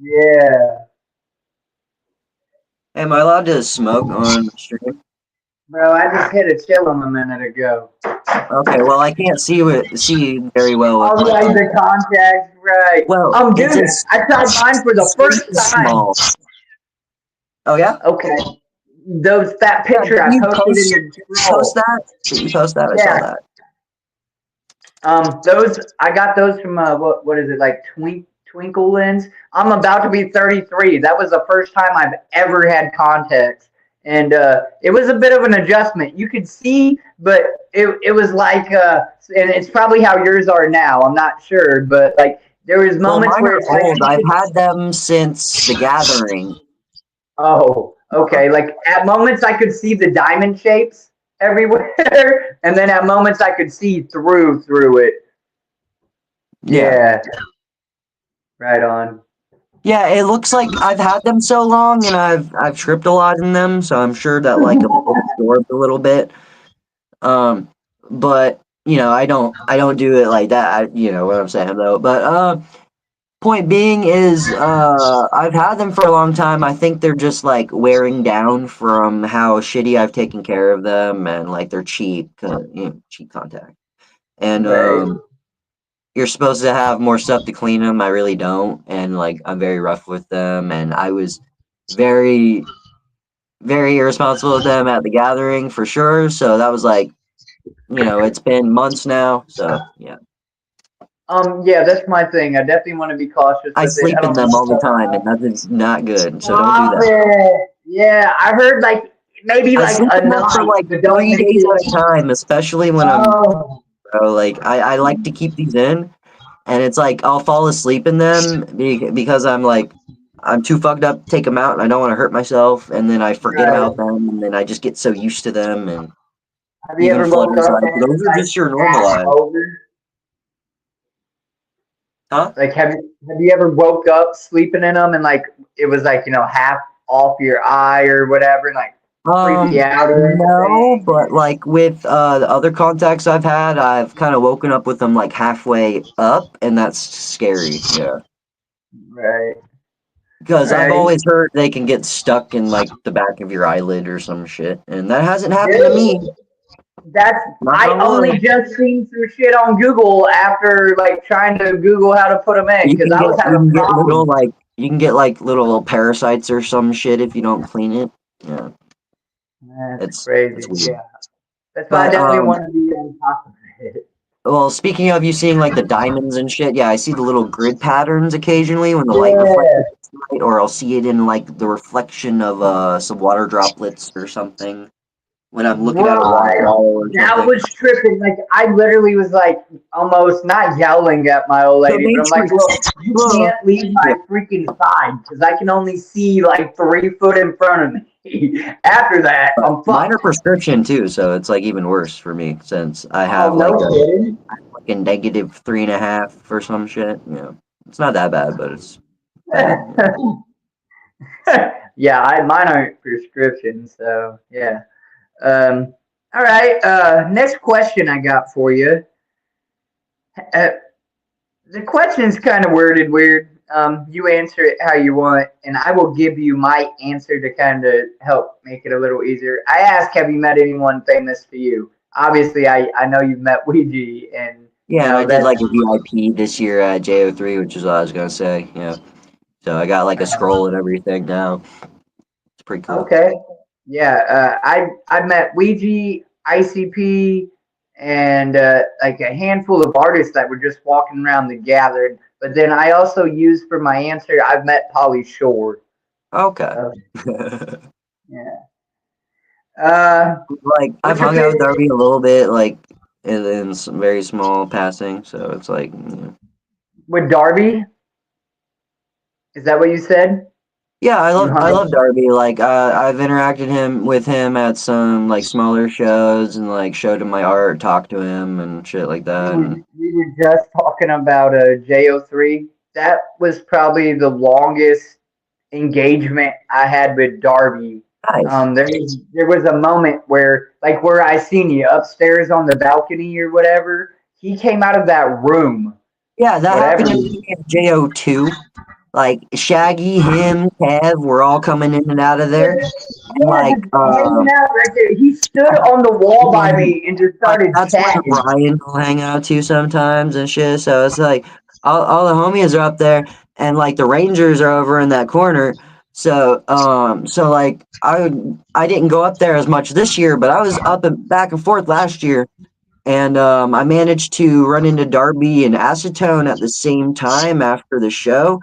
Yeah, Am I allowed to smoke on stream? bro. I just hit a chill 'em a minute ago. Okay, well I can't see very well with Oh, my right, the phone. contacts, right? Well, it's Dude, I tried mine for the space first is time. small. Oh yeah? Okay, that Yeah, picture did I you posted in the post troll. that? Did you post that? I saw Yeah, that. those I got those from what is it like Twinkle Lens? I'm about to be 33. That was the first time I've ever had contacts, and it was a bit of an adjustment. You could see, but it was like and it's probably how yours are now. I'm not sure, but like there was Well, moments mine where are it's like old. you I've could. had them since the gathering. Oh, okay. Like at moments I could see the diamond shapes everywhere, and then at moments I could see through it. Yeah. Yeah, right on. Yeah, it looks like I've had them so long, and I've tripped a lot in them, so I'm sure that like absorbed a little bit. Um, but I don't do it like that. You know what I'm saying though. But point being is, I've had them for a long time. I think they're just like wearing down from how shitty I've taken care of them, and like they're cheap, cheap contact. And Right. you're supposed to have more stuff to clean them. I really don't, and like I'm very rough with them, and I was very very irresponsible with them at the gathering for sure. So that was like, it's been months now. So yeah, Yeah, that's my thing. I definitely want to be cautious I with it. I sleep in don't them all the know. time, and that is not good. So don't do Stop that. it. Yeah, I heard like maybe I like sleep a in them for night, like but don't 3 days at a make it. time, especially when I'm Oh, like I like to keep these in, and it's like I'll fall asleep in them because I'm too fucked up to take them out, and I don't want to hurt myself, and then I forget about right. them, and then I just get so used to them, and Have you even ever woke Flutter's up like, and it was those are like just your normal half eyes, over? huh? Like, have you ever woke up sleeping in them and like it was like half off your eye or whatever, and like freak you out or No, anything? but like with the other contacts I've had, I've kind of woken up with them like halfway up, and that's scary. Yeah, Right. All because I've right. always heard they can get stuck in like the back of your eyelid or some shit, and that hasn't happened to me. Really? That's Knock I on only wood. just seen some shit on Google after like trying to Google how to put them in You because can I get was you having can get problems. little parasites or some shit if you don't clean it. Yeah, That's it's crazy. weird. Yeah, that's why I But definitely want to be on top of it. well, speaking of you seeing like the diamonds and shit, yeah, I see the little grid patterns occasionally when the light reflects Yeah, against the light, or I'll see it in like the reflection of some water droplets or something when I'm looking at a water right. bottle or That something. was tripping. Like I literally was like almost not yelling at my old The lady, but I'm like, Matrix. look, you Uh, can't leave my yeah. freaking side because I can only see like 3 foot in front of me. After that, But I'm mine are fucked. prescription too, so it's like even worse for me since I Oh, have no kidding. like a negative 3.5 or some shit. It's not that bad, but it's bad. Yeah, mine aren't prescriptions, so yeah. Um, all right. Next question I got for you. Uh, the question's kind of worded weird. You answer it how you want, and I will give you my answer to kind of help make it a little easier. I asked, have you met anyone famous to you? Obviously, I know you've met Ouija, and Yeah, and I did that's like a VIP this year at JO3, which is what I was gonna say. Yeah. So I got like a scroll and everything now. It's pretty cool. okay. Yeah, I met Ouija, ICP, and like a handful of artists that were just walking around the gathering. But then I also used for my answer. I've met Polly Shore. Okay. So yeah. Like I've What's your hung out with favorite Darby a little bit, like in some very small passing. So it's like, with Darby? Is that what you said? yeah, You hung I love out. Darby. Like I've interacted with him at some like smaller shows and like showed him my art, talked to him and shit like We that. were And we were just talking about JO3. That was probably the longest engagement I had with Darby. nice. There was a moment where like where I seen you upstairs on the balcony or whatever. He came out of that room, Yeah, that whatever. happened to me at JO2. Like Shaggy, him, Kev, we're all coming in and out of there. And Yeah, like just hanging out right there. He stood on the wall by and me and just like started that's where chatting. Ryan will hang out too sometimes and shit. So it's like all the homies are up there and like the Rangers are over in that corner. So like I didn't go up there as much this year, but I was up and back and forth last year. And I managed to run into Darby and Acetone at the same time after the show.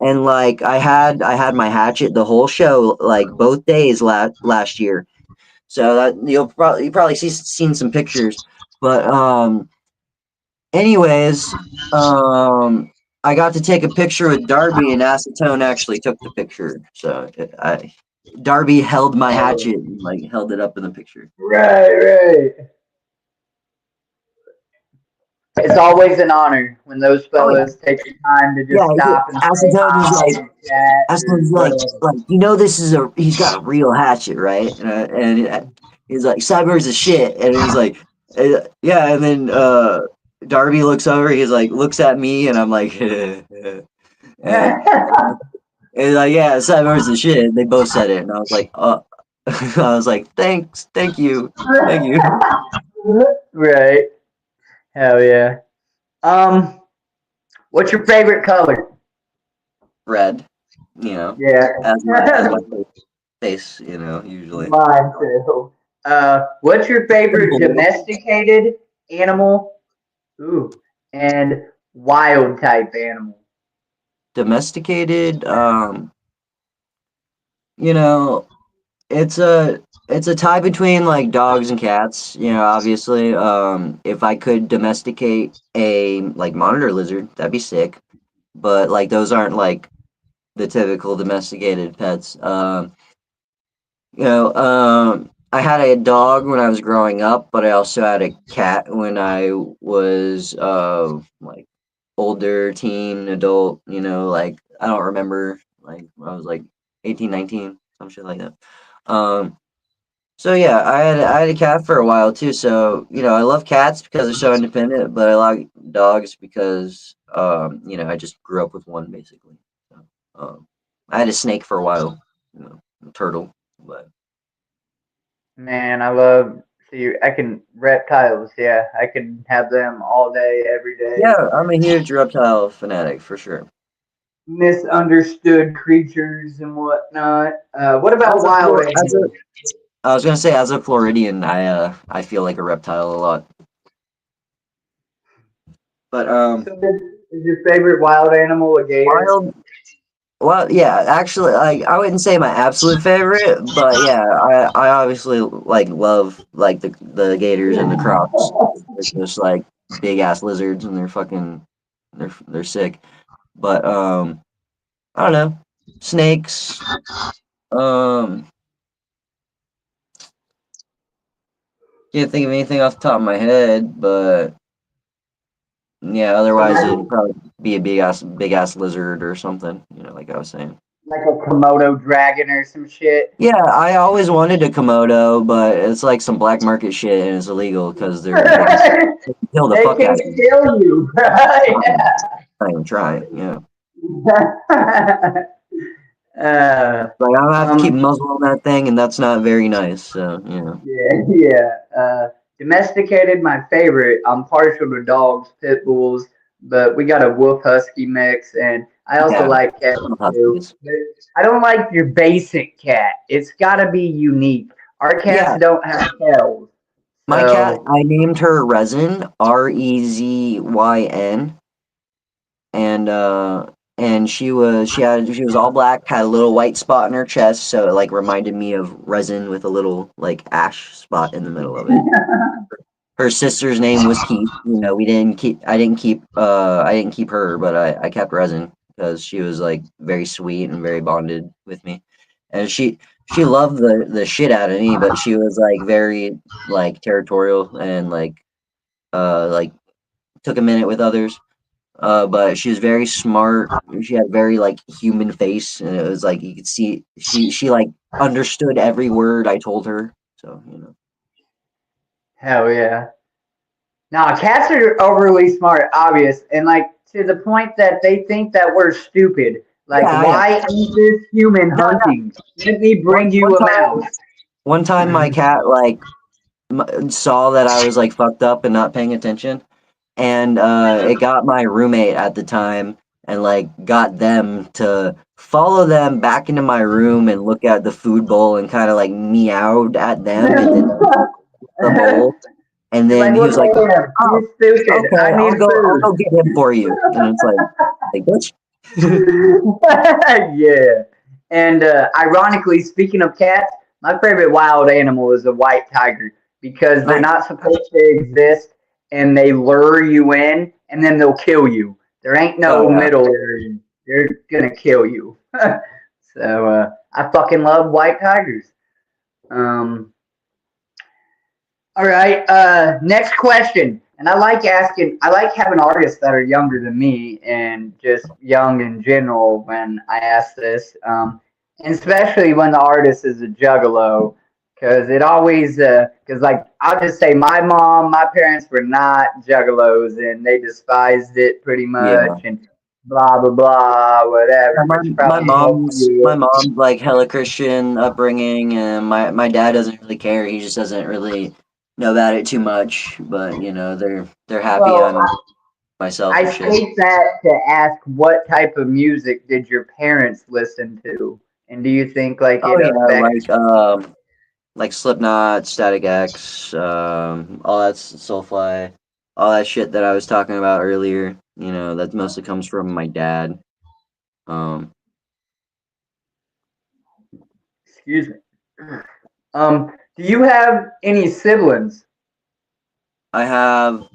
And like I had my hatchet the whole show, like both days last year. So that you probably seen some pictures. But anyways, I got to take a picture with Darby, and Acetone actually took the picture. So Darby held my hatchet and like held it up in the picture. Right, right. It's always an honor when those Oh yeah, fellas take the time to yeah. just stop and say Acetone is hi like and chat or Acetone's whatever. like this is he's got a real hatchet, right? And he's like Cyborg's a shit, and he's like yeah, and then Darby looks over, he's like looks at me, and I'm like and it's like, yeah, Cyber's the shit. They both said it, and I was like, I was like, thanks, thank you. Right. Hell yeah. What's your favorite color? Red, you know, Yeah. as my face, you know, usually. Mine too. What's your favorite Blue. domesticated animal? Ooh, and wild type animal. Domesticated, you know, it's a tie between like dogs and cats, you know, obviously. If I could domesticate a like monitor lizard, that'd be sick. But like those aren't like the typical domesticated pets. I had a dog when I was growing up, but I also had a cat when I was like older, teen, adult, you know, like I don't remember, like when I was like 18, 19, some shit like that. Um so yeah, I had a cat for a while too. So, you know, I love cats because they're so independent, but I like dogs because you know, I just grew up with one basically. So, I had a snake for a while, you know, a turtle, but Man, I love see. I can reptiles. Yeah, I can have them all day, every day. yeah, I'm a huge reptile fanatic for sure. Misunderstood creatures and whatnot. What about As a wild Flor- as a animals? I was gonna say as a Floridian, I feel like a reptile a lot. But So, is your favorite wild animal a gator? wild well yeah, actually like I wouldn't say my absolute favorite, but yeah, I obviously like love like the gators and the crocs. It's just like big ass lizards and they're fucking they're sick. But I don't know. Snakes, um can't think of anything off the top of my head, but yeah, So, otherwise like, it'd probably be a big ass lizard or something, you know, like I was saying. like a Komodo dragon or some shit. Yeah, I always wanted a Komodo, but it's like some black market shit and it's illegal because they can kill the They fuck can out of you. kill you. I'm not even trying, yeah. Yeah. Like I'm gonna have to keep Um, a muzzle on that thing, and that's not very nice. So you know. yeah, yeah. Domesticated, my favorite. I'm partial to dogs, pit bulls, but we got a wolf husky mix, and I also Yeah, like cats love too. huskies. But I don't like your basic cat. It's got to be unique. Our cats Yeah, don't have tails, my cat, so I named her Resin, Rezyn, and she was all black, had a little white spot in her chest, so it like reminded me of resin with a little like ash spot in the middle of it. Her sister's name was Keith. You know, we didn't keep I didn't keep her, but I kept Resin because she was like very sweet and very bonded with me. And she loved the shit out of me, but she was like very like territorial and like took a minute with others. But she was very smart. She had very like human face, and it was like you could see she like understood every word I told her. So you know, hell yeah. Now, cats are overly smart, obvious, and like to the point that they think that we're stupid. Like, yeah, yeah, why ain't this human yeah, yeah. hunting? Let me One bring one you a time, mouse. one time, my cat like saw that I was like fucked up and not paying attention, and it got my roommate at the time and like got them to follow them back into my room and look at the food bowl and kind of like meowed at them and then the bowl. And You're like, then he look was like, at him. "Oh, He's stupid. I okay, need I'll food. go get him for you." And it's like bitch. Yeah. And ironically, speaking of cats, my favorite wild animal is a white tiger because they're Nice. not supposed to exist and they lure you in and then they'll kill you. There ain't Oh no yeah. middle area. They're gonna kill you. So I fucking love white tigers. Um, all right. Next question. And I like asking. I like having artists that are younger than me and just young in general when I ask this. And especially when the artist is a juggalo, because it always. Because like I'll just say, my mom, my parents were not juggalos, and they despised it pretty Yeah. much, and blah blah blah, Yeah, whatever. Which probably helped my you. mom's like hella Christian upbringing, and my dad doesn't really care. He just doesn't really know about it too much. But you know, they're happy. Well, I'm. myself I and shit. take that to ask what type of music did your parents listen to, and do you think like Oh it yeah, affects? like Slipknot, Static X, all that Soulfly, all that shit that I was talking about earlier. You know, that mostly comes from my dad. Um, Excuse me. Do you have any siblings? I have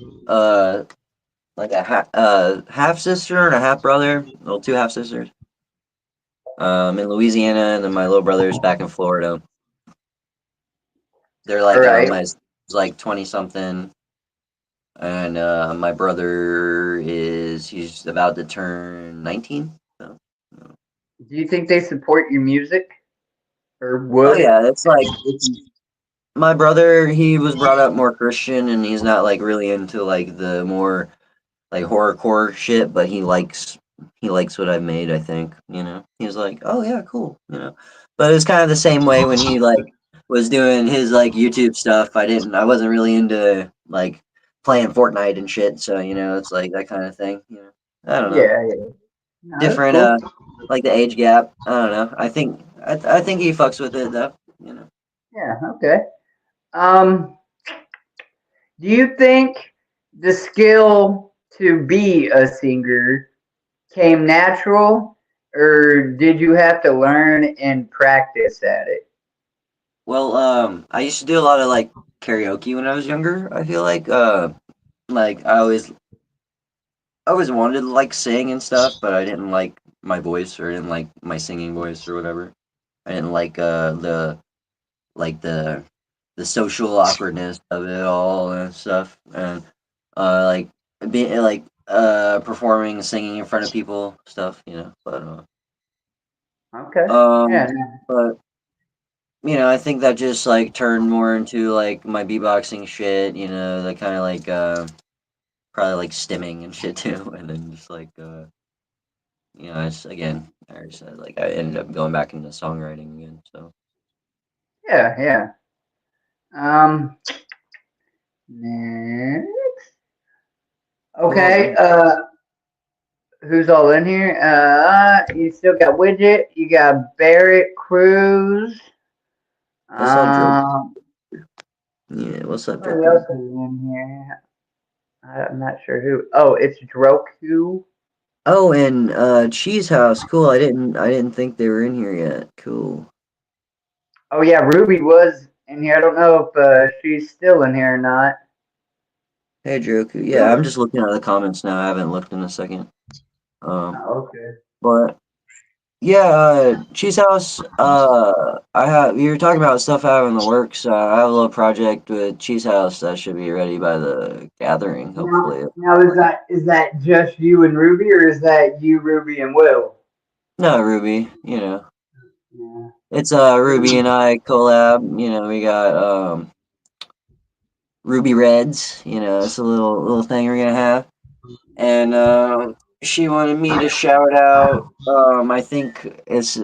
like a half sister and a half brother, well, two half sisters. In Louisiana, and then my little brother's back in Florida. They're All like right. my like 20 something, and my brother he's about to turn 19. So. Do you think they support your music or Oh would? yeah, it's like my brother. He was brought up more Christian, and he's not like really into like the more like horrorcore shit, but he likes what I've made. I think he's like, oh yeah, cool. But it's kind of the same way when he like was doing his like YouTube stuff. I wasn't really into like playing Fortnite and shit. So it's like that kind of thing. I don't know. Yeah, yeah. No, that's Different cool. like the age gap. I don't know. I think he fucks with it though. Yeah, okay. Um, do you think the skill to be a singer came natural, or did you have to learn and practice at it? Well, I used to do a lot of like karaoke when I was younger. I feel like I always wanted to like sing and stuff, but I didn't like my voice or didn't like my singing voice or whatever. I didn't like like the social awkwardness of it all and stuff, and like being like performing, singing in front of people, stuff. Okay. Um, Yeah. but I think that just like turned more into like my beatboxing shit. That kind of like probably like stimming and shit too, and then just like it's again, I already said like I ended up going back into songwriting again. So Yeah. Yeah. Um. Okay. well, Who's all in here? You still got Widget. You got Barrett Cruz. I saw Joke. Um. Yeah, what's up, Somebody Joku? else is in here. I'm not sure who. Oh, it's Droku. Oh, and Cheese House. Cool. I didn't think they were in here yet. Cool. Oh yeah, Ruby was in here. I don't know if she's still in here or not. Hey, Joku. Yeah, I'm just looking at the comments now. I haven't looked in a second. Um, Oh, okay. but yeah, Cheese House. I have. You're talking about stuff I have in the works. I have a little project with Cheese House that should be ready by the gathering, Now, hopefully. now is that just you and Ruby, or is that you, Ruby, and Will? No, Ruby. Yeah. It's Ruby and I collab. We got Ruby Reds. It's a little thing we're gonna have. And she wanted me to shout out. I think it's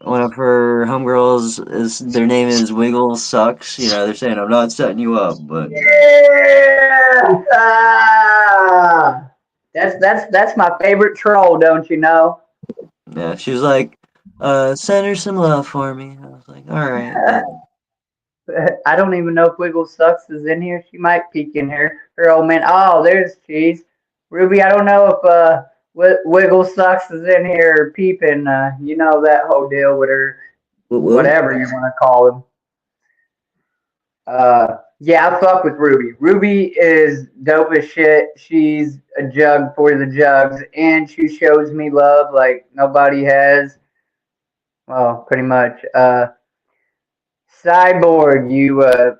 one of her homegirls. Is their name is Wiggle Sucks. They're saying I'm not setting you up, but Yeah. That's my favorite troll, don't you know? yeah, she was like, send her some love for me. I was like, all right, but I don't even know if Wiggle Sucks is in here. She might peek in her old man. Oh, there's Cheese. Ruby, I don't know if Wiggle Sucks is in here peeping. You know that whole deal with her, whoa. whatever you want to call him. Yeah, I fuck with Ruby. Ruby is dope as shit. She's a jug for the jugs, and she shows me love like nobody has. Well, pretty much. Cyborg,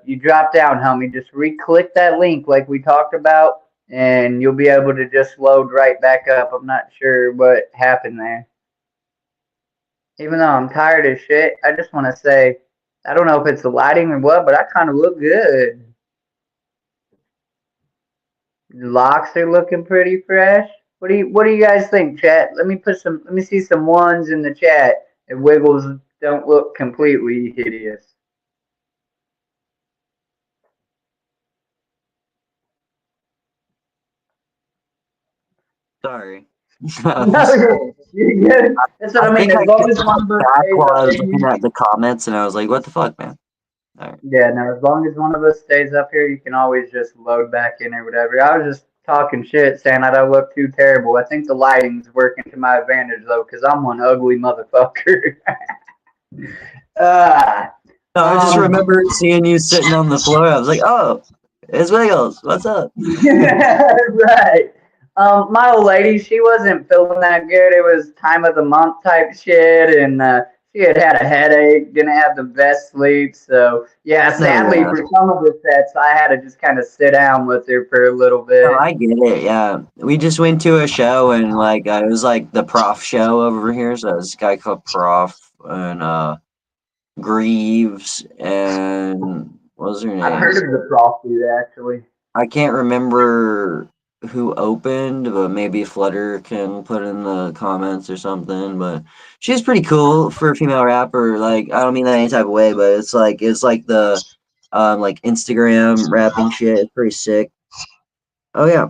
you drop down, homie. Just re-click that link like we talked about, and you'll be able to just load right back up. I'm not sure what happened there. Even though I'm tired as shit, I just want to say, I don't know if it's the lighting or what, but I kind of look good. Locks are looking pretty fresh. What do you guys think, chat? Let me see some ones in the chat. If Wiggles don't look completely hideous. Sorry. No, you're good. That's what I I mean. think As I long kicked as one of us back stays while up I was in looking here. at the comments, and I was like, "What the fuck, man?" All right. Yeah, no, as long as one of us stays up here, you can always just load back in or whatever. I was just talking shit, saying I don't look too terrible. I think the lighting's working to my advantage though, because I'm one ugly motherfucker. uh, No, I just um, remember seeing you sitting on the floor. I was like, "Oh, it's Wiggles. What's up?" right. My old lady, she wasn't feeling that good. It was time of the month type shit, and she had a headache, didn't have the best sleep. So yeah, No, sadly yeah. for some of the sets, I had to just kind of sit down with her for a little No, bit. I get it. Yeah, we just went to a show, and like it was like the Prof show over here. So this guy called Prof and Greaves and what was her I've heard name? of the frosty actually. I can't remember who opened, but maybe Flutter can put in the comments or something. But she's pretty cool for a female rapper. Like I don't mean that any type of way, but it's like the like Instagram rapping shit. It's pretty sick. Oh yeah.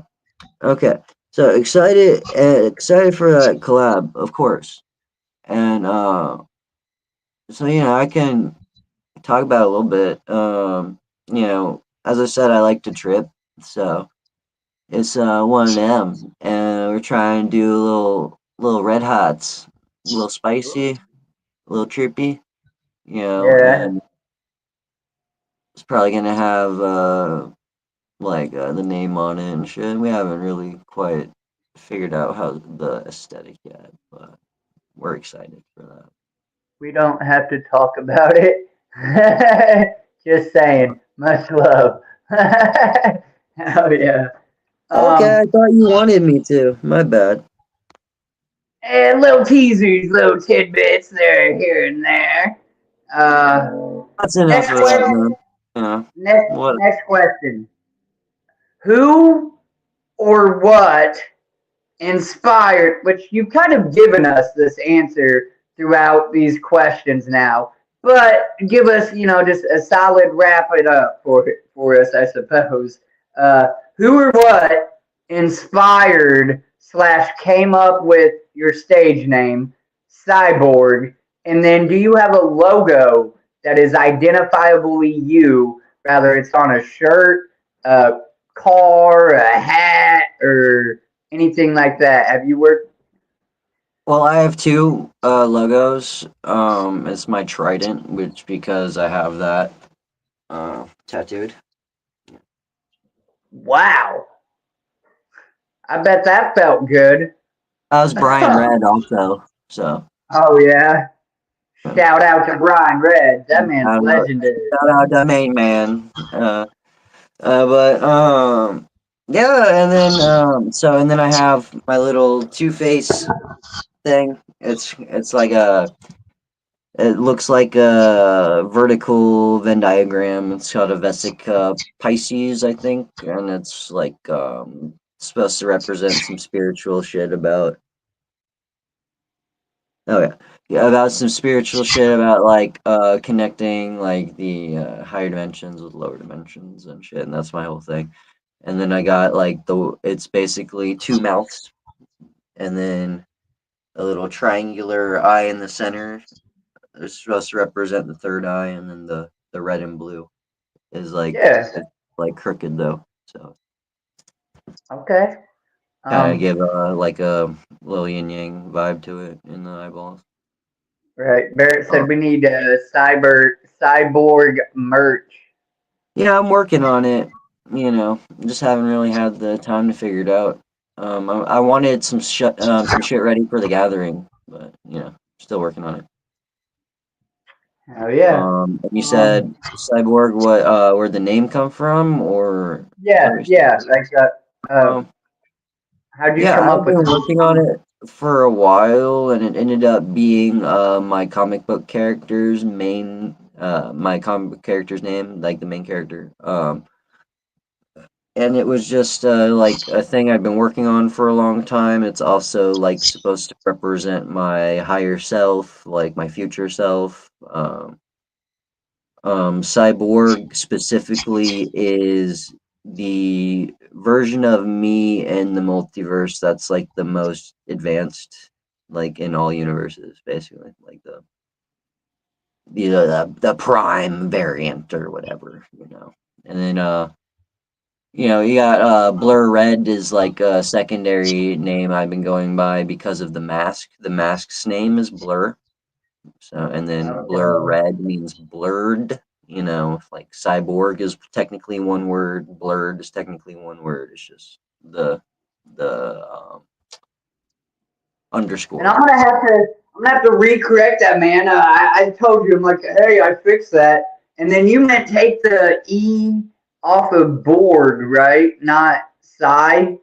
Okay. So excited for that collab, of course. And so I can talk about it a little bit. As I said, I like to trip, so it's one of them, and we're trying to do a little red hots, a little spicy, a little trippy, Yeah, and it's probably gonna have the name on it and shit. We haven't really quite figured out how the aesthetic yet, but we're excited for that. we don't have to talk about it. Just saying, much love. Oh yeah. Okay, Um, I thought you wanted me to. My bad. and little teasers, little tidbits there, here and there. Uh, That's enough next of that, question. man. What? Next question. Who or what inspired? Which you've kind of given us this answer throughout these questions now, but give us, just a solid wrap it up for us, I suppose. Who or what inspired slash came up with your stage name, Cyborg? And then do you have a logo that is identifiably you, whether it's on a shirt, a car, a hat, or anything like that? Have you worked? Well, I have two logos. It's my trident, which because I have that tattooed. Wow, I bet that felt good. I was Brian Red also, so Oh yeah, uh, shout out to Brian Red. That man's shout out, legendary. shout out the main man. But yeah, and then I have my little Two Face thing. It's like it looks like a vertical Venn diagram. It's called a Vesica Pisces, I think, and it's like supposed to represent some spiritual shit about. Oh yeah, about some spiritual shit about like connecting like the higher dimensions with lower dimensions and shit, and that's my whole thing. And then I got like it's basically two mouths, and then a little triangular eye in the center. It's supposed to represent the third eye, and then the red and blue is Yeah. it's like crooked though, so Okay. kind of Um. give like a little yin yang vibe to it in the eyeballs. Right. Barrett Oh, said we need cyborg merch. yeah, I'm working on it. Just haven't really had the time to figure it out. I wanted some shit ready for the gathering, but still working on it. Oh yeah. And you Um. said Cyborg, what where the name come from, or Yeah. what were you Yeah. Like, saying? how'd you Yeah, come I've up with been the working on it for a while, and it ended up being my comic book character's my comic book character's name, like the main character. And it was just like a thing I've been working on for a long time. It's also like supposed to represent my higher self, like my future self. Cyborg specifically is the version of me in the multiverse that's like the most advanced, like in all universes, basically, like the prime variant or whatever, you know. And then you know, you got Blur Red is like a secondary name I've been going by because of the mask. The mask's name is Blur. So, and then Blur Okay. Red means blurred. You know, like cyborg is technically one word, blurred is technically one word. It's just the And underscore. I'm gonna have to recorrect that, man. I told you, I'm like, hey, I fixed that, and then you meant take the e off of board, right? Not side.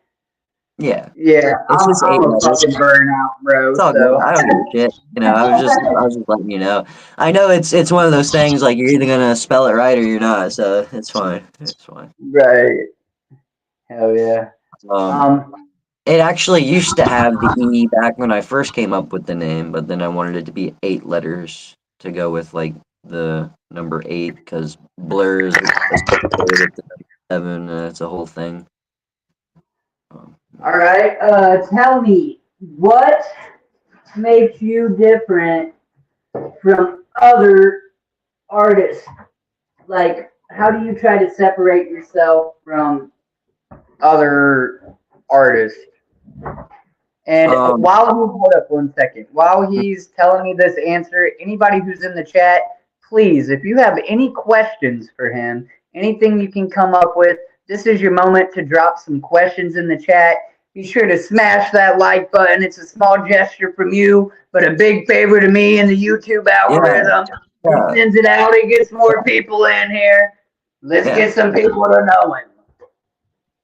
Yeah, Yeah, it's just I'm eight a letters. fucking burnout, bro. It's all good. So I don't give a shit. You know, I was just letting you know. I know it's one of those things like you're either gonna spell it right or you're not. So it's fine. It's fine. right, hell yeah. Um, Um, it actually used to have the E back when I first came up with the name, but then I wanted it to be 8 letters to go with like the number 8 because blur is associated with the number 7. It's a whole thing. all Yeah. right. Tell me what makes you different from other artists. Like, how do you try to separate yourself from other artists? And Um, while he hold up 1 second, while he's telling me this answer, anybody who's in the chat, please, if you have any questions for him, anything you can come up with, this is your moment to drop some questions in the chat. Be sure to smash that like button. It's a small gesture from you, but a big favor to me and the YouTube yeah, algorithm. It yeah, sends it out. It gets more people in here. Let's yeah. get some people to know him.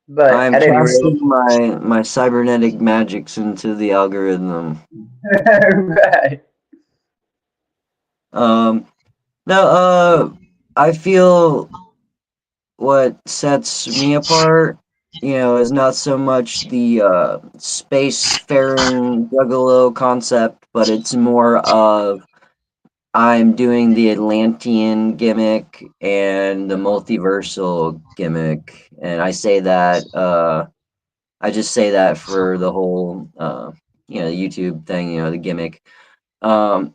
But I'm at any rate, casting my cybernetic magics into the algorithm. right. Um, no, I feel what sets me apart, you know, is not so much the spacefaring juggalo concept, but it's more of I'm doing the Atlantean gimmick and the multiversal gimmick, and I just say that for the whole you know, YouTube thing, you know, the gimmick. Um,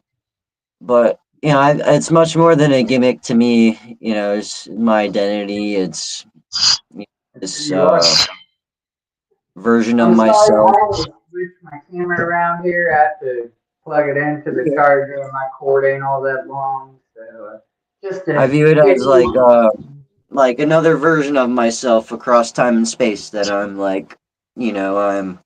but you know, it's much more than a gimmick to me. You know, it's my identity. It's you know, this You are. version of I'm sorry, I myself. had to switch my camera around here. I have to plug it into the Okay. charger, and my cord ain't all that long. So just I to view it get as you. like another version of myself across time and space that I'm like, you know, I'm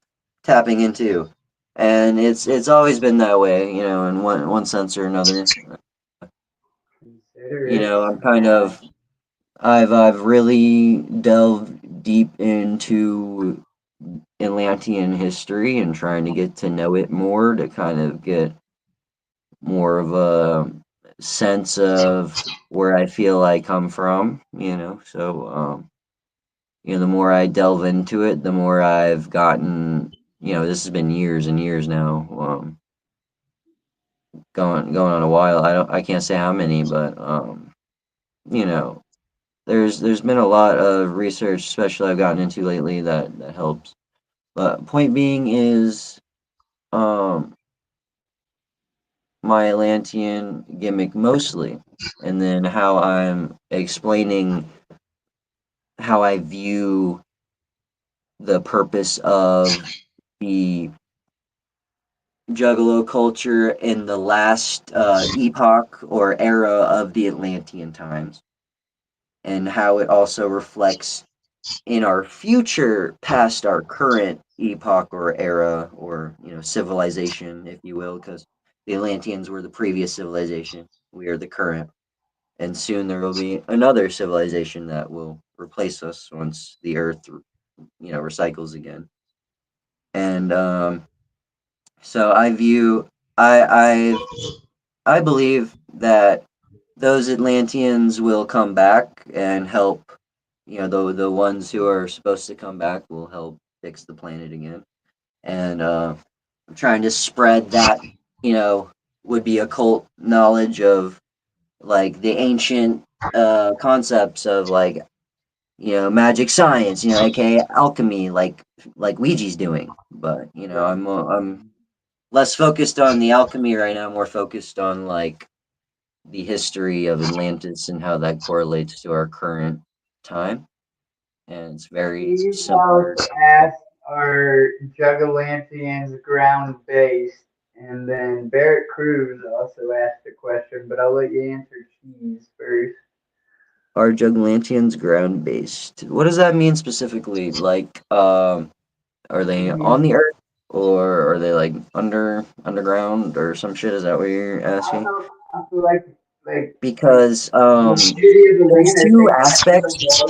tapping into, and it's always been that way, you know, in one sense or another. Consider You it. know, I'm kind of I've really delved deep into Atlantean history and trying to get to know it more to kind of get more of a sense of where I feel I come from, you know. So you know, the more I delve into it, the more I've gotten, you know, this has been years and years now. Going on a while. I can't say how many, but you know, there's been a lot of research, especially I've gotten into lately that helps. But point being is, um, my Atlantean gimmick mostly, and then how I'm explaining how I view the purpose of the Juggalo culture in the last epoch or era of the Atlantean times, and how it also reflects in our future past our current epoch or era or you know civilization, if you will, because the Atlanteans were the previous civilization. We are the current, and soon there will be another civilization that will replace us once the Earth, you know, recycles again. And so I believe that those Atlanteans will come back and help. You know, the ones who are supposed to come back will help fix the planet again. And I'm trying to spread that. You know, would be occult knowledge of like the ancient concepts of like magic science, aka alchemy, like Ouija's doing. But I'm less focused on the alchemy right now, more focused on like the history of Atlantis and how that correlates to our current time. And it's very Steve similar. House asked, "Are Juggalantians ground based?" And then Barrett Cruz also asked a question, but I'll let you answer Cheese first. Are Juggalantians ground based? What does that mean specifically? Like, are they on the Mhm. earth or are they like underground or some shit? Is that what you're asking? I feel like Because the city of there's Atlanta two takes aspects.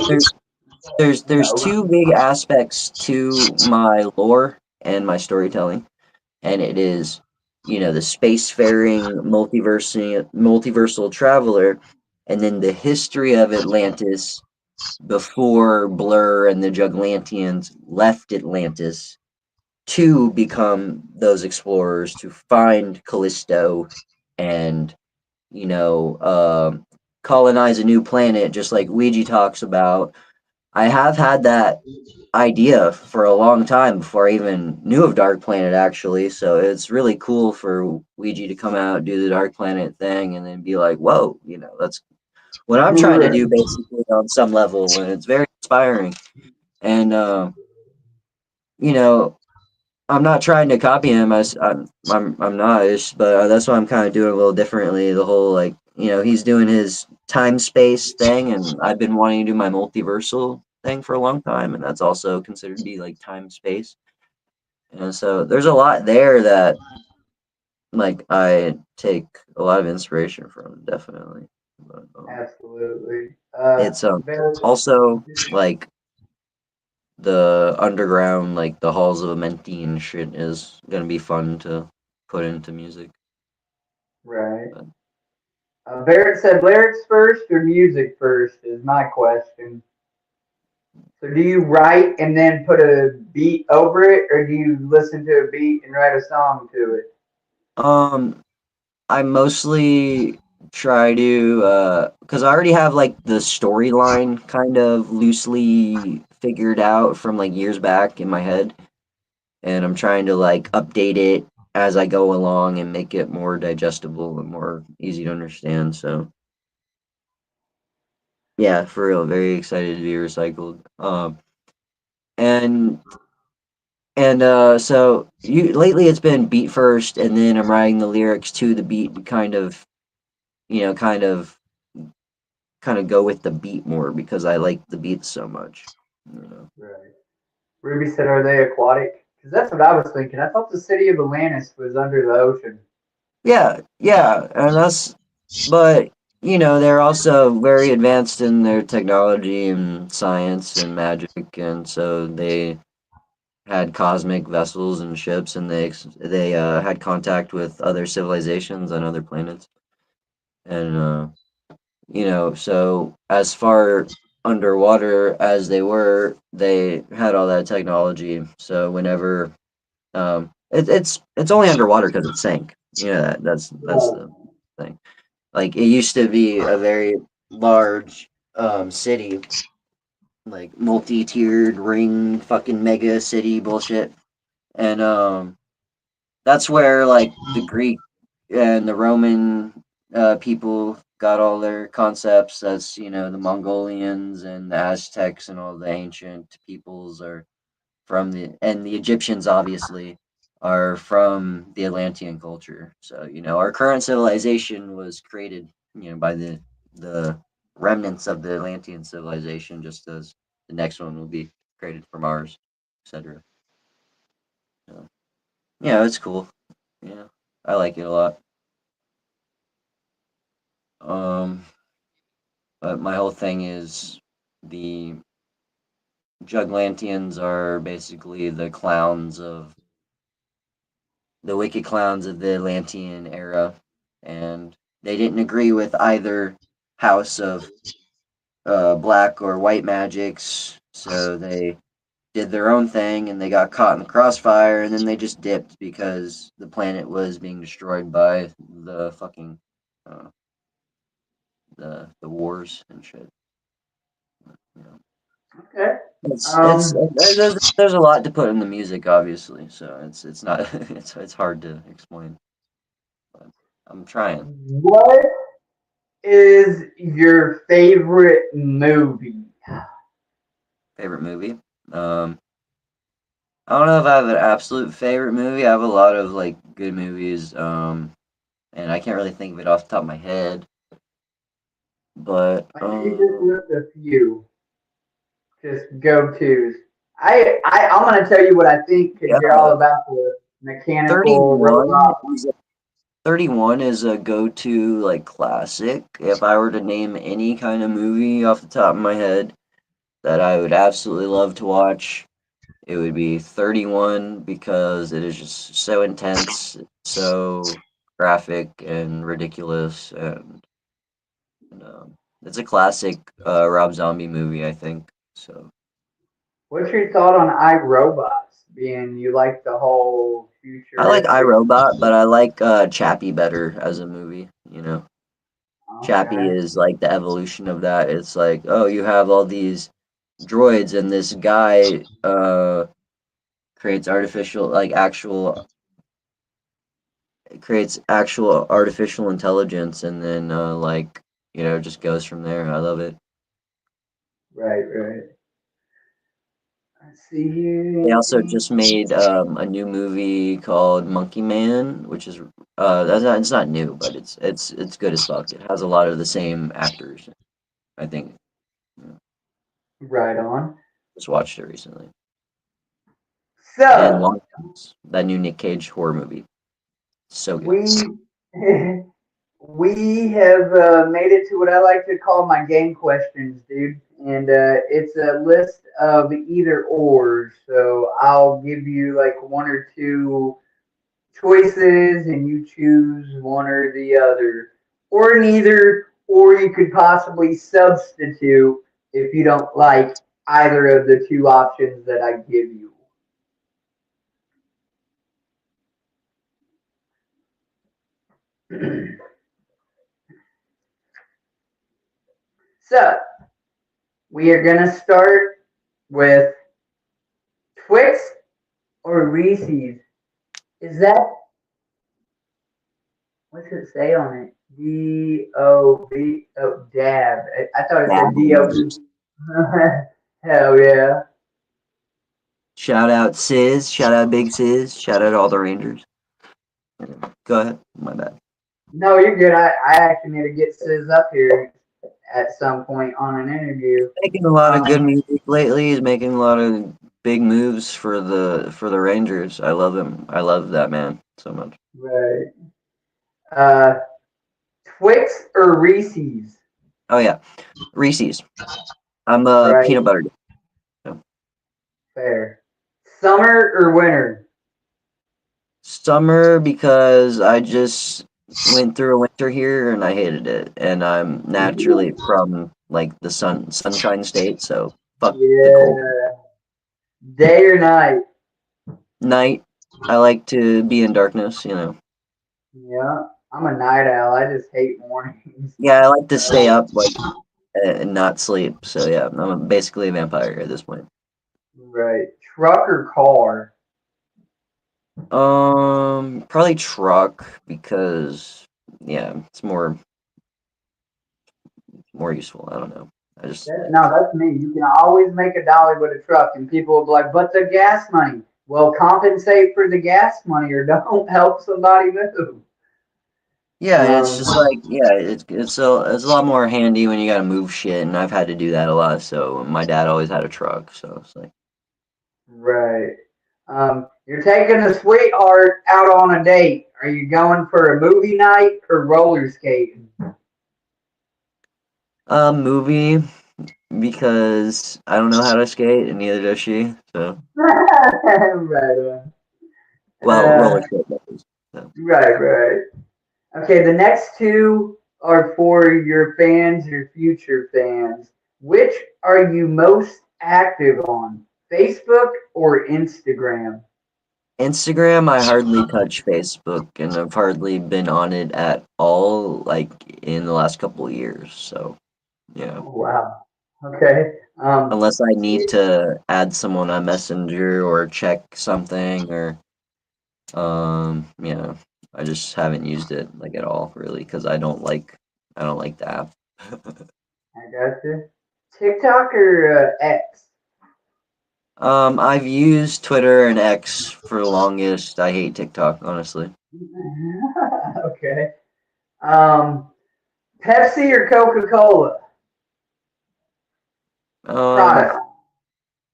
There, there's no. two big aspects to my lore and my storytelling, and it is the spacefaring multiversal traveler, and then the history of Atlantis before Blur and the Juglantians left Atlantis to become those explorers to find Callisto and you know um colonize a new planet, just like Ouija talks about. I have had that idea for a long time before I even knew of Dark Planet, actually. So it's really cool for Ouija to come out, do the Dark Planet thing, and then be like, "Whoa, that's what I'm trying to do, Right. basically, on some level." And it's very inspiring. And you know, I'm not trying to copy him. I'm not, but that's why I'm kind of doing a little differently. The whole like, he's doing his time space thing, and I've been wanting to do my multiversal thing for a long time, and that's also considered to be like time space. And so there's a lot there that like I take a lot of inspiration from, definitely. But Absolutely. it's Barrett, also like the underground, like the halls of Amenti shit is gonna be fun to put into music. right. But, Barrett said lyrics first or music first is my question. So do you write and then put a beat over it, or do you listen to a beat and write a song to it? um, I mostly try to because I already have like the storyline kind of loosely figured out from like years back in my head, and I'm trying to like update it as I go along and make it more digestible and more easy to understand. So yeah, for real, very excited to be recycled. And so you lately it's been beat first, and then I'm writing the lyrics to the beat to you know, kind of kind of go with the beat more because I like the beats so much. You know. Right. Ruby said, "Are they aquatic?" Because that's what I was thinking. I thought the city of Atlantis was under the ocean. Yeah, yeah, and but they're also very advanced in their technology and science and magic, and so they had cosmic vessels and ships, and they had contact with other civilizations on other planets, and so as far underwater as they were, they had all that technology. So whenever it's only underwater because it sank. That's the thing. Like it used to be a very large city, like multi-tiered ring fucking mega city bullshit. And that's where like the Greek and the Roman people got all their concepts. That's the Mongolians and the Aztecs and all the ancient peoples are from the Egyptians obviously are from the Atlantean culture. So our current civilization was created by the remnants of the Atlantean civilization, just as the next one will be created from ours, etc. So, yeah, it's cool. Yeah, I like it a lot. Um, but my whole thing is the Juglantians are basically the wicked clowns of the Atlantean era, and they didn't agree with either house of black or white magics, so they did their own thing and they got caught in the crossfire, and then they just dipped because the planet was being destroyed by the fucking uh, the wars and shit. You know. Okay. It's Um, there's a lot to put in the music, obviously, so it's not it's hard to explain, but I'm trying. what is your favorite movie? Favorite movie? Um, I don't know if I have an absolute favorite movie. I have a lot of like good movies, and I can't really think of it off the top of my head. But Like, you just list a few, just go tos. I'm gonna tell you what I think because you're all yeah, about the mechanical 31 robot. is 31 is a go-to like classic. If I were to name any kind of movie off the top of my head that I would absolutely love to watch, it would be 31 because it is just so intense, so graphic and ridiculous, and it's a classic Rob Zombie movie, I think. So What's your thought on iRobots? Being you like the whole I like futuristic. iRobot, but I like Chappie better as a movie. You know, Chappie Okay, is like the evolution of that. It's like, oh, you have all these droids, and this guy creates artificial, like actual creates actual artificial intelligence and then like just goes from there. I love it. right, right. Let's see They here. also just made a new movie called Monkey Man, which is it's not new, but it's good as fuck. It has a lot of the same actors. I think. Right on. Just watched it recently. And So Long Shots, that new Nick Cage horror movie, so good. we we have made it to what I like to call my game questions, dude. And it's a list of either or. So I'll give you like one or two choices, and you choose one or the other, or neither, or you could possibly substitute if you don't like either of the two options that I give you. So we are gonna start with Twix or Reese's. Is that what's it say on it? D-O-B, oh, dab. I thought it Yeah. said D-O-B. Hell yeah. Shout out Sis, shout out Big Sis, shout out all the Rangers. Go ahead, my bad. No, you're good. I actually need to get Sis up here at some point on an interview. Making a lot of good Um, music lately. He's making a lot of big moves for the Rangers. I love him. I love that man so much. right. Uh, Twix or Reese's? Oh yeah, Reese's. I'm a Right. peanut butter. So. Fair. Summer or winter? Summer because I just went through a winter here and I hated it, and I'm naturally from like the sunshine state, so fuck the cold. Yeah. Day or night? Night, I like to be in darkness. You know. Yeah. I'm a night owl. I just hate mornings. Yeah, I like to stay Uh, up like and not sleep. So yeah, I'm basically a vampire at this point. right. Truck or car? Probably truck because yeah, it's more useful. I don't know. I just No, that's me. You can always make a dollar with a truck, and people will be like, "But the gas money." Well, compensate for the gas money, or don't help somebody move. yeah, it's Um, just like yeah, it's a lot more handy when you gotta move shit, and I've had to do that a lot. So my dad always had a truck, so it's like right. You're taking a sweetheart out on a date. Are you going for a movie night or roller skating? movie because I don't know how to skate, and neither does she. So Right on. well, roller skate. That is, so. Right, right. Okay, the next two are for your fans, your future fans. Which are you most active on? Facebook or Instagram? Instagram, I hardly touch Facebook, and I've hardly been on it at all, like in the last couple of years. So, yeah. Oh, wow. Okay. Unless I need See, to add someone on Messenger or check something or yeah, I just haven't used it like at all really because I don't like the app. I got you. TikTok or X? I've used Twitter and X for the longest. I hate TikTok, honestly. Okay. Um, Pepsi or Coca Cola Um, product?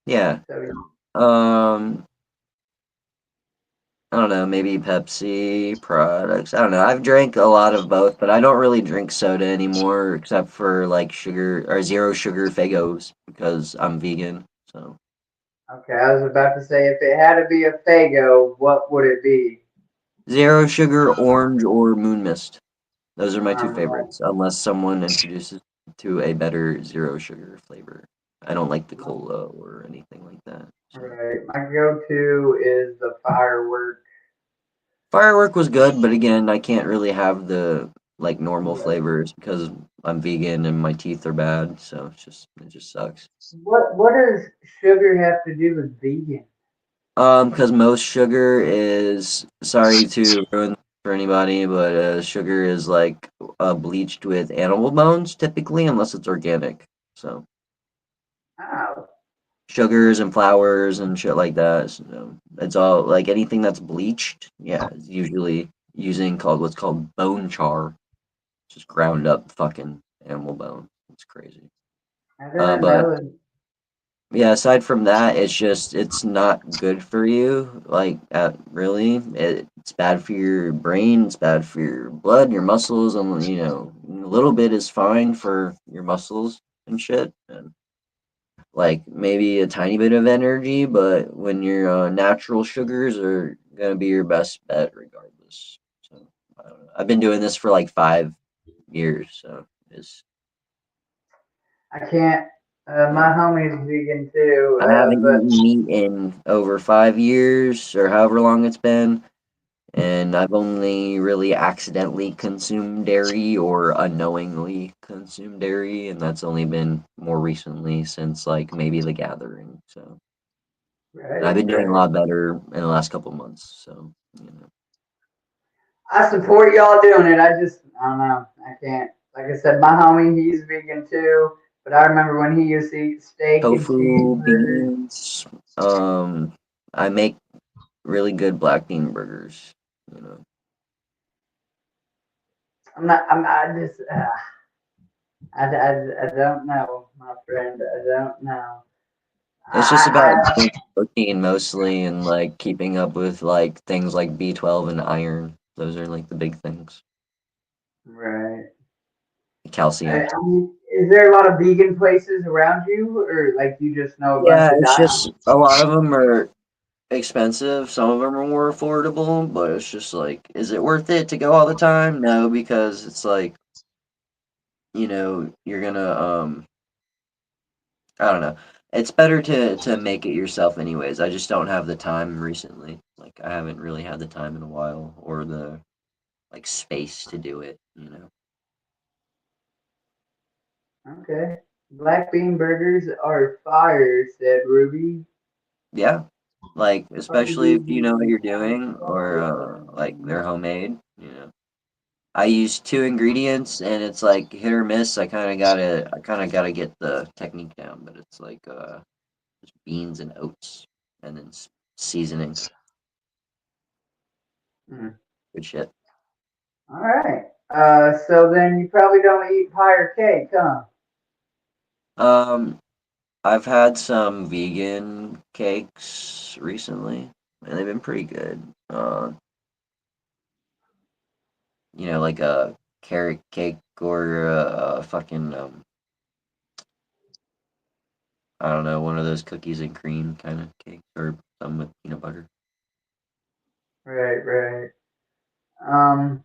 yeah. So, Um, I don't know, maybe Pepsi products. I don't know. I've drank a lot of both, but I don't really drink soda anymore except for like sugar or zero sugar Fagos because I'm vegan. So okay, I was about to say if it had to be a Fago, what would it be? zero sugar, orange, or moon mist. Those are my two Right. favorites, unless someone introduces to a better zero sugar flavor. I don't like the cola or anything like that. So Right. My go-to is the firework. firework was good, but again, I can't really have the like normal Right. flavors because I'm vegan and my teeth are bad, so it just sucks. What does sugar have to do with vegan? Because most sugar is sorry to ruin for anybody, but sugar is like bleached with animal bones typically, unless it's organic. So Oh, sugars and flours and shit like that. So it's all like anything that's bleached. Yeah, it's usually using called what's called bone char, just ground up fucking animal bone. It's crazy. I didn't But know it. yeah, aside from that, it's not good for you. Like, really, it's bad for your brain. It's bad for your blood, your muscles, and a little bit is fine for your muscles and shit. And like maybe a tiny bit of energy, but when your natural sugars are gonna be your best bet regardless. So I don't know. I've been doing this for like 5 years, so it's I can't. My yeah. homie's vegan too, I haven't but eaten meat in over 5 years or however long it's been, and I've only really accidentally consumed dairy or unknowingly consumed dairy, and that's only been more recently since like maybe the gathering. So, and I've right, been doing a right. lot better in the last couple months. So, I support y'all doing it. I don't know. I can't. Like I said, my homie, he's vegan too. But I remember when he used to eat steak and tofu, cheeseburgers. beans. I make really good black bean burgers. You know, I just, I don't know, my friend. I don't know. it's just about I getting protein mostly and like keeping up with like things like B12 and iron. Those are like the big things. right. Calcium. I mean, is there a lot of vegan places around you, or like you just know a bunch Yeah, of it's diet? just a lot of them are expensive. Some of them are more affordable, but it's just like, is it worth it to go all the time? No, because it's like, you're gonna I don't know. It's better to make it yourself anyways. I just don't have the time recently. Like I haven't really had the time in a while or the like space to do it. Okay. Black bean burgers are fire, said Ruby. Yeah. Like Probably especially if you know what vegan you're doing or like they're homemade. I use two ingredients and it's like hit or miss. I kind of gotta get the technique down, but it's like just beans and oats and then seasoning. Mm. Good shit. All right. So then you probably don't eat pie or cake, huh? Um, I've had some vegan cakes recently, and they've been pretty good. Like a carrot cake or a fucking I don't know, one of those cookies and cream kind of cake or some with peanut butter. Right, right. Um,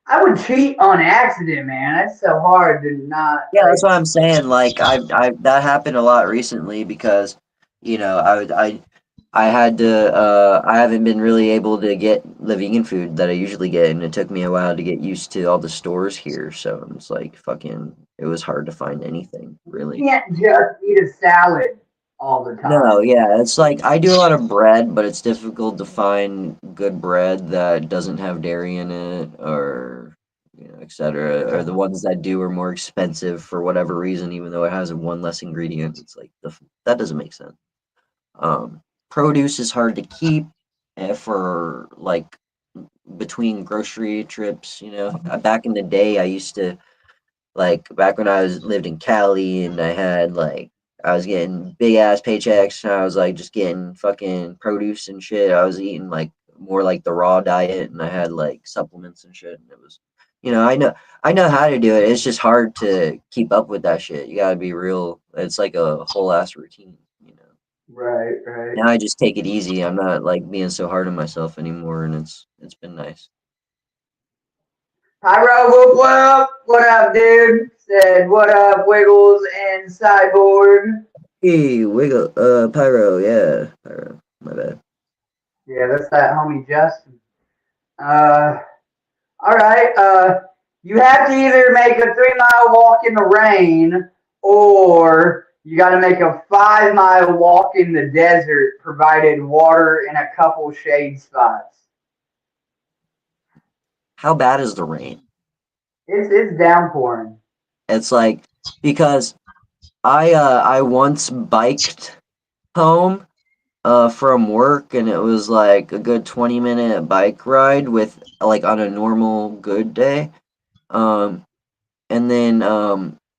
I would cheat on accident, man. That's so hard to not Yeah, that's like. what I'm saying. Like I that happened a lot recently because I would. I had to. I haven't been really able to get the vegan food that I usually get, and it took me a while to get used to all the stores here. So it's like fucking. It was hard to find anything You really. can't just eat a salad all the No, time. yeah, it's like I do a lot of bread, but it's difficult to find good bread that doesn't have dairy in it, or etc. Or the ones that do are more expensive for whatever reason, even though it has one less ingredient. It's like that doesn't make sense. Um, Produce is hard to keep for like between grocery trips. Back in the day, I used to like back when I was lived in Cali and I was getting big ass paychecks and I was like just getting fucking produce and shit. I was eating like more like the raw diet and I had like supplements and shit and it was I know how to do it. It's just hard to keep up with that shit. You gotta be real. It's like a whole ass routine. Right, right. Now I just take it easy. I'm not like being so hard on myself anymore and it's been nice. Pyro, what up, dude? Said, what up, Wiggles and Cyborg? Hey, Wiggle, Pyro, yeah, Pyro, my bad. Yeah, that's that homie Justin. Uh, all right. You have to either make a 3 mile walk in the rain, or you got to make a 5 mile walk in the desert, provided water and a couple shade spots. How bad is the rain? It's downpouring. It's like because I once biked home from work and it was like a good 20-minute bike ride with like on a normal good day. Um and then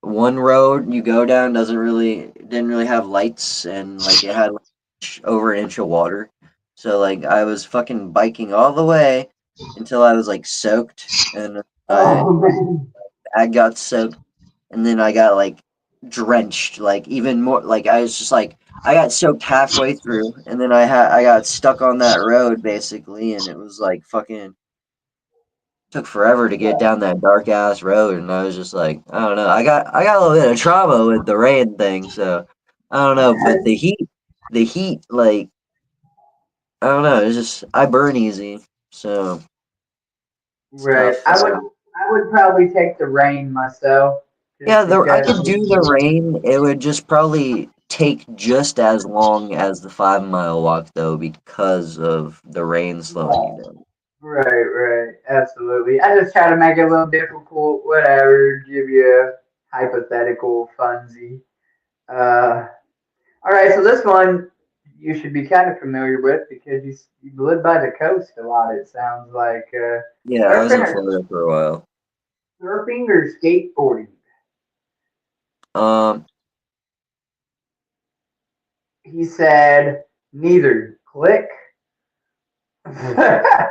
one road you go down didn't really have lights and like it had like, over an inch of water. So like I was fucking biking all the way until I was like soaked and Oh I man. I got soaked and then I got like drenched, like even more. Like I was just like I got soaked halfway through, and then I got stuck on that road basically, and it was like fucking took forever to get down that dark ass road, and I was just like I don't know. I got a little bit of trauma with the rain thing, so I don't know. But the heat, like I don't know. It's just I burn easy, so it's Right. tough. I would probably take the rain myself, Yeah, just I because. could do the rain. It would just probably take just as long as the 5 mile walk, though, because of the rain slowing you down. Right, right, absolutely. I just try to make it a little difficult, whatever, give you a hypothetical funsy. Uh, all right, so this one you should be kind of familiar with because you live by the coast a lot. It sounds like Yeah, I was surfing in or Florida for a while. surfing or skateboarding. Um, He said neither. Click. I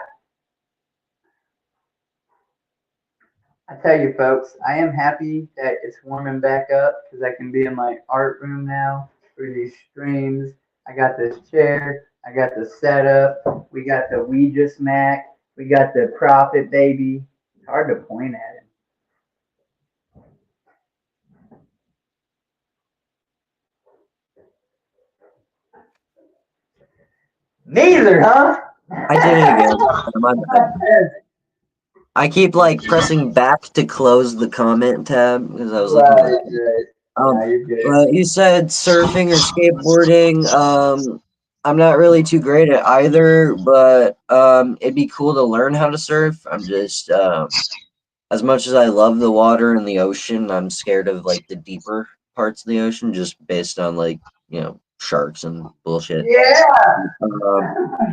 tell you, folks, I am happy that it's warming back up because I can be in my art room now for these streams. I got this chair, I got the setup, we got the Ouija smack, we got the Prophet baby. It's hard to point at him. Neither, huh? I did it again. My bad. I keep like pressing back to close the comment tab because I was looking at. Right, right. Um, Now you're good. you said surfing or skateboarding. I'm not really too great at either, but it'd be cool to learn how to surf. I'm just as much as I love the water and the ocean, I'm scared of like the deeper parts of the ocean just based on like, sharks and bullshit. Yeah. Um,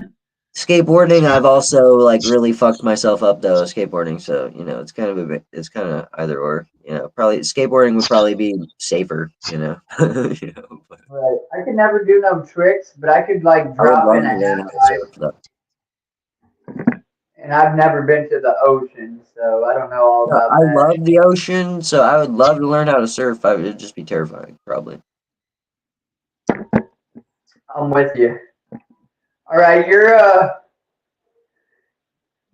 Skateboarding, I've also like really fucked myself up though, skateboarding. So, it's kind of it's kind of either or, probably skateboarding would probably be safer, but Right. I could never do no tricks, but I could like I would drop in love a to learn half how to pipe. surf though. And I've never been to the ocean, so I don't know all No, about I that. love the ocean, so I would love to learn how to surf. I would just be terrifying, probably. I'm with you. All right, you're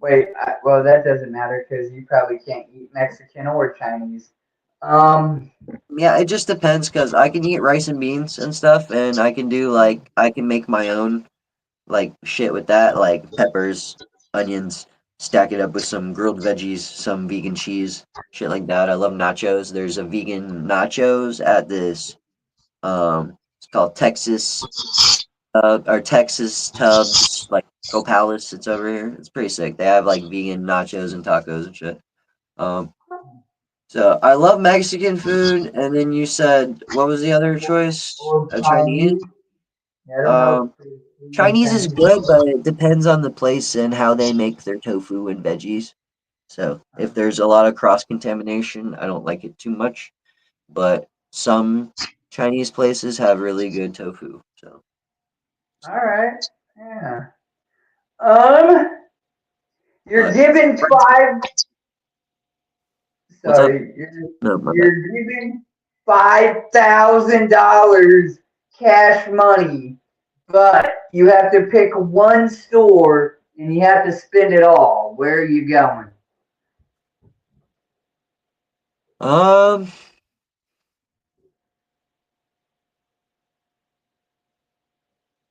wait. Well, that doesn't matter because you probably can't eat Mexican or Chinese. Um, Yeah, it just depends because I can eat rice and beans and stuff, and I can do like I can make my own. like shit with that, like peppers, onions, stack it up with some grilled veggies, some vegan cheese, shit like that. I love nachos. There's a vegan nachos at this it's called Texas or Texas Tubs, like Taco Palace. It's over here. It's pretty sick. They have like vegan nachos and tacos and shit. Um, so I love Mexican food. And then you said what was the other choice? Or Chinese. Chinese. I don't know Um, if it's even Chinese is Chinese. good, but it depends on the place and how they make their tofu and veggies. So if there's a lot of cross contamination, I don't like it too much. But some Chinese places have really good tofu. So All right. Yeah. Um, you're but given five. what's up? Sorry, No, my bad. you're given $5,000 cash money, but you have to pick one store and you have to spend it all. Where are you going? Um,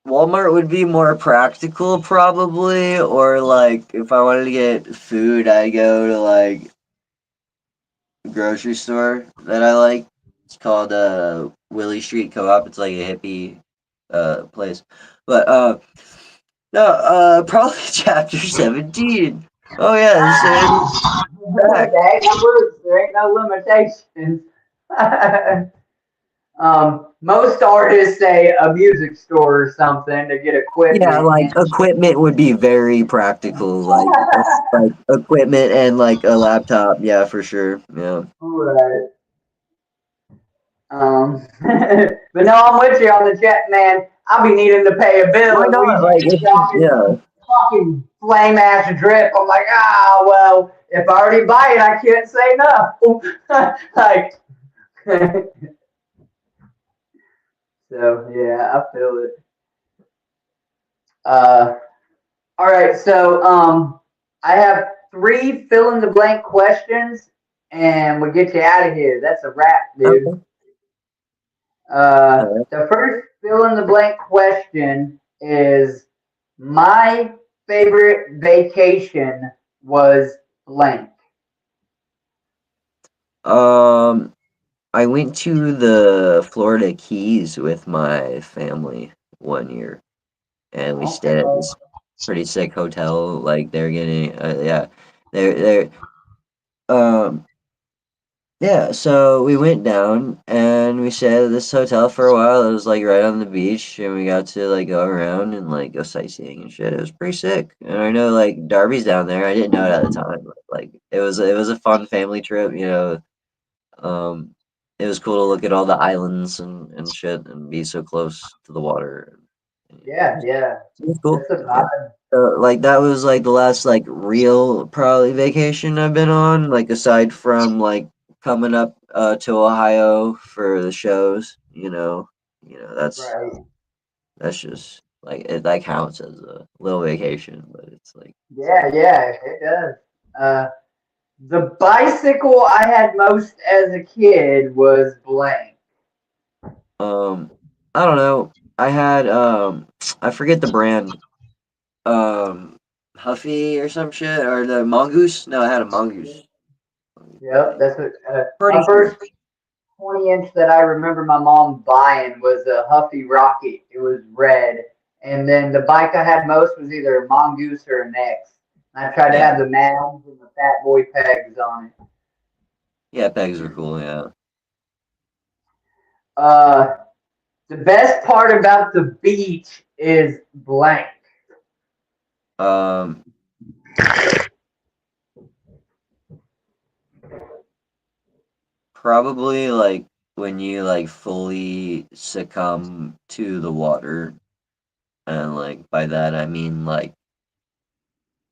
Walmart would be more practical probably, or like if I wanted to get food, I go to like a grocery store that I like. It's called Willie Street Co-op. It's like a hippie place. But no, probably chapter 17. Oh yeah, this back. There ain't no rules. There ain't no limitations. Most artists say a music store or something to get Yeah, equipment like and equipment would be very practical, like equipment and like a laptop. Yeah, for sure. Yeah. right. But no, I'm with you on the chat, man. I'll be needing to pay a bill Why and we not? just Like if dropping yeah. some fucking flame ass drip. I'm like, well, if I already buy it, I can't say no. Like, so yeah, I feel it. Uh, all right, so I have three fill in the blank questions, and we get you out of here. That's a wrap, dude. Okay. Alright. The first fill in the blank question is my favorite vacation was blank. Um, I went to the Florida Keys with my family 1 year, and we stayed at Okay. this pretty sick hotel. Like they're getting, yeah, they're um yeah, so we went down and we stayed at this hotel for a while. It was like right on the beach, and we got to like go around and like go sightseeing and shit. It was pretty sick. And I know like Darby's down there. I didn't know it at the time, but like it was a fun family trip. Um, it was cool to look at all the islands and shit and be so close to the water. Yeah, yeah. It was cool. That's a Yeah. vibe. So, like that was like the last like real probably vacation I've been on, like aside from like coming up to Ohio for the shows, Right. that's just like that counts as a little vacation, but it's like Yeah, yeah, it does. Uh, the bicycle I had most as a kid was blank. um I don't know. I had I forget the brand. Um Huffy or some shit or the mongoose. No, I had a mongoose. I Yep, think. that's what Pretty my sure. first 20-inch that I remember my mom buying was a Huffy Rocket. It was red. And then the bike I had most was either a Mongoose or a Nex. And I tried to Yeah. have the Mads and the Fat Boy pegs on it. Yeah, pegs are cool, yeah. Uh, the best part about the beach is blank. Um, Probably like when you like fully succumb to the water, and like by that I mean like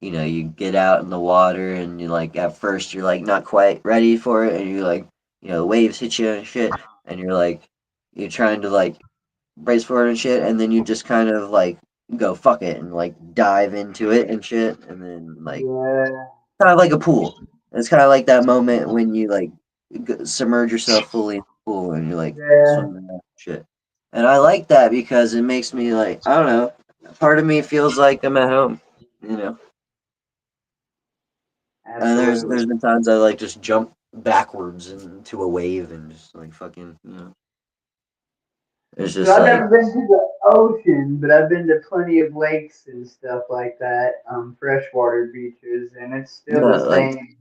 you get out in the water and you like at first you're like not quite ready for it, and you like the waves hit you and shit, and you're trying to like brace for it and shit, and then you just kind of like go fuck it and like dive into it and shit, and then like Yeah, kind of like a pool. It's kind of like that moment when you like submerge yourself fully in the pool and you're like yeah, swimming around and shit. And I like that because it makes me like I don't know. part of me feels like I'm at home, you know. And there's Absolutely. been times I like just jump backwards into a wave and just like fucking, it's So just I've like, never been to the ocean, but I've been to plenty of lakes and stuff like that, freshwater beaches, and it's still the like same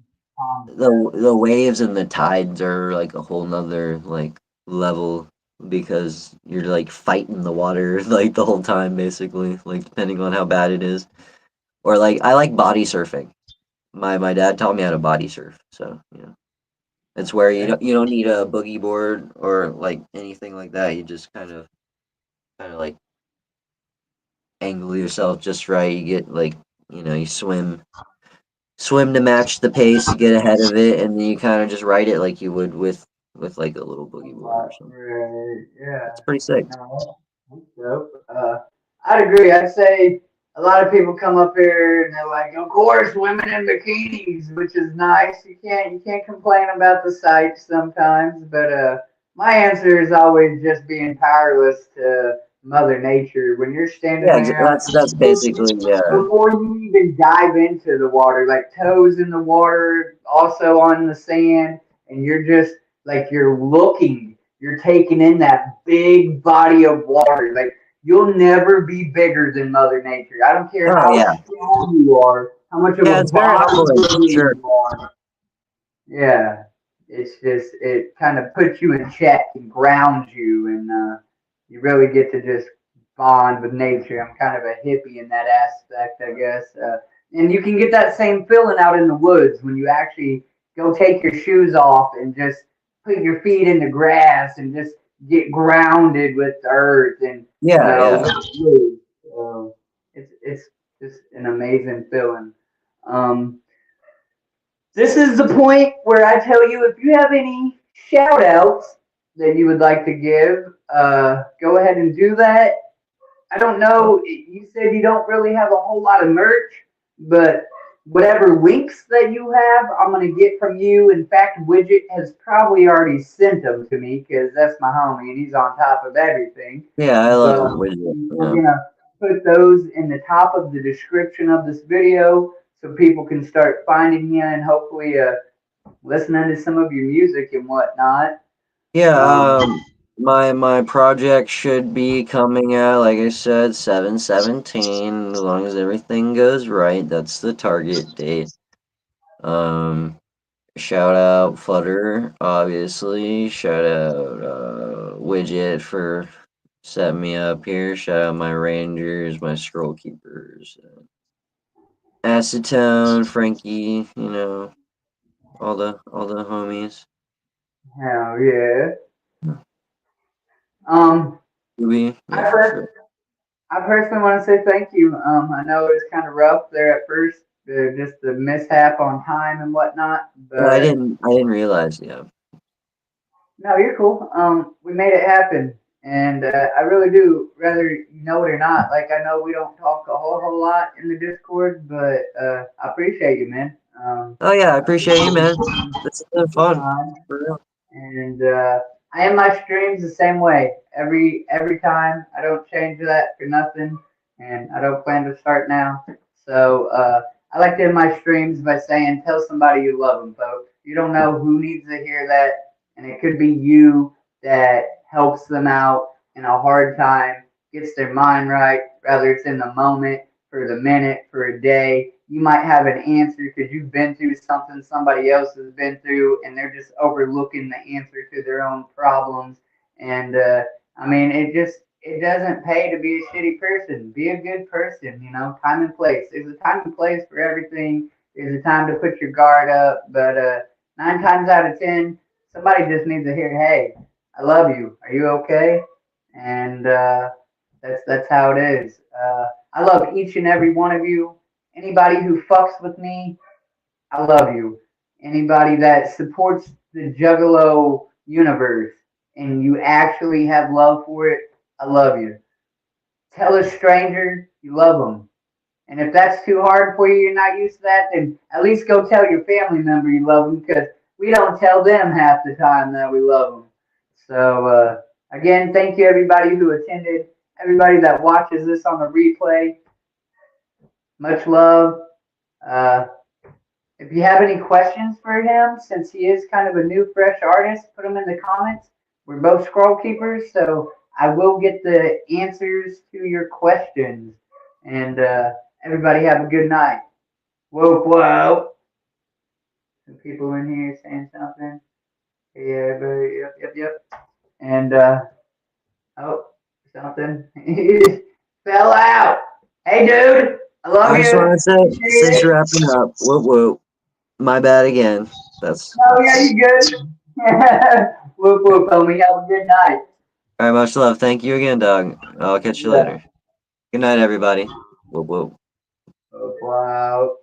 the concept. the waves and the tides are like a whole nother like level because you're like fighting the water like the whole time basically, like depending on how bad it is. Or like I like body surfing. My dad taught me how to body surf, so it's where Okay. you don't need a boogie board or like anything like that. You just kind of like angle yourself just right. You get like you swim to match the pace, you get ahead of it, and then you kind of just ride it like you would with like a little boogie board or something. Right, yeah. It's pretty sick. No, that's dope. I'd agree. I'd say a lot of people come up here and they're like, of course, women in bikinis, which is nice. You can't complain about the sights sometimes, but my answer is always just being powerless to Mother Nature. When you're standing Yeah, there on that's basically yeah. before you even dive into the water, like toes in the water, also on the sand, and you're just like you're taking in that big body of water. Like you'll never be bigger than Mother Nature. I don't care Oh how yeah, strong you are, how much of yeah. a It's very humbling for bodybuilder sure. you are. Yeah, it's just it kind of puts you in check and grounds you, and you really get to just bond with nature. I'm kind of a hippie in that aspect, I guess. And you can get that same feeling out in the woods when you actually go take your shoes off and just put your feet in the grass and just get grounded with the earth and Yeah, with yeah, the woods. So it's just an amazing feeling. Um, this is the point where I tell you if you have any shout outs that you would like to give, go ahead and do that. I don't know, you said you don't really have a whole lot of merch, but whatever links that you have, I'm going to get from you. In fact, Widget has probably already sent them to me because that's my homie and he's on top of everything. yeah. I love But widget. we're going to put those in the top of the description of this video so people can start finding you and hopefully listening to some of your music and whatnot. Yeah, Um, my project should be coming out, like I said, 7/17. As long as everything goes right, that's the target date. Um, Shout out Flutter, obviously. Shout out Widget for setting me up here. Shout out my Rangers, my Scroll Keepers, Acetone, Frankie. All the homies. hell yeah. Um, Ruby, yeah, I for sure. I personally want to say thank you. I know it was kind of rough there at first, just the mishap on time and whatnot. Yeah, I But didn't I didn't realize. Yeah. no, you're cool. We made it happen, and I really do, whether you know it or not. Like I know we don't talk a whole lot in the Discord, but I appreciate you, man. Oh yeah, I I appreciate you, appreciate man. This has been the fun. time. For real. And I end my streams the same way every time. I don't change that for nothing, and I don't plan to start now. So I like to end my streams by saying, "Tell somebody you love them, folks. You don't know who needs to hear that, and it could be you that helps them out in a hard time, gets their mind right, whether it's in the moment, for the minute, for a day. You might have an answer because you've been through something somebody else has been through, and they're just overlooking the answer to their own problems. And I mean, it doesn't pay to be a shitty person. Be a good person. Time and place. There's a time and place for everything. There's a time to put your guard up, but 9 times out of 10, somebody just needs to hear, "Hey, I love you. Are you okay?" And that's how it is. I love each and every one of you. Anybody who fucks with me, I love you. Anybody that supports the Juggalo universe and you actually have love for it, I love you. Tell a stranger you love them. And if that's too hard for you, you're not used to that, then at least go tell your family member you love them because we don't tell them half the time that we love them. So, again, thank you everybody who attended. everybody that watches this on the replay, much love. Uh, if you have any questions for him, since he is kind of a new, fresh artist, put them in the comments. We're both scroll keepers, so I will get the answers to your questions. And everybody have a good night. Whoa, whoa. Some people in here saying something. Yeah, yep. And oh, something fell out. Hey, dude, I love I just you. want to say, since you're wrapping up, whoop whoop. My bad again. Oh yeah, you good? Whoop whoop, homie. Have a good night. All right, much love. Thank you again, dog. I'll catch you Yeah. later. Good night, everybody. Whoop whoop. Whoop, wow.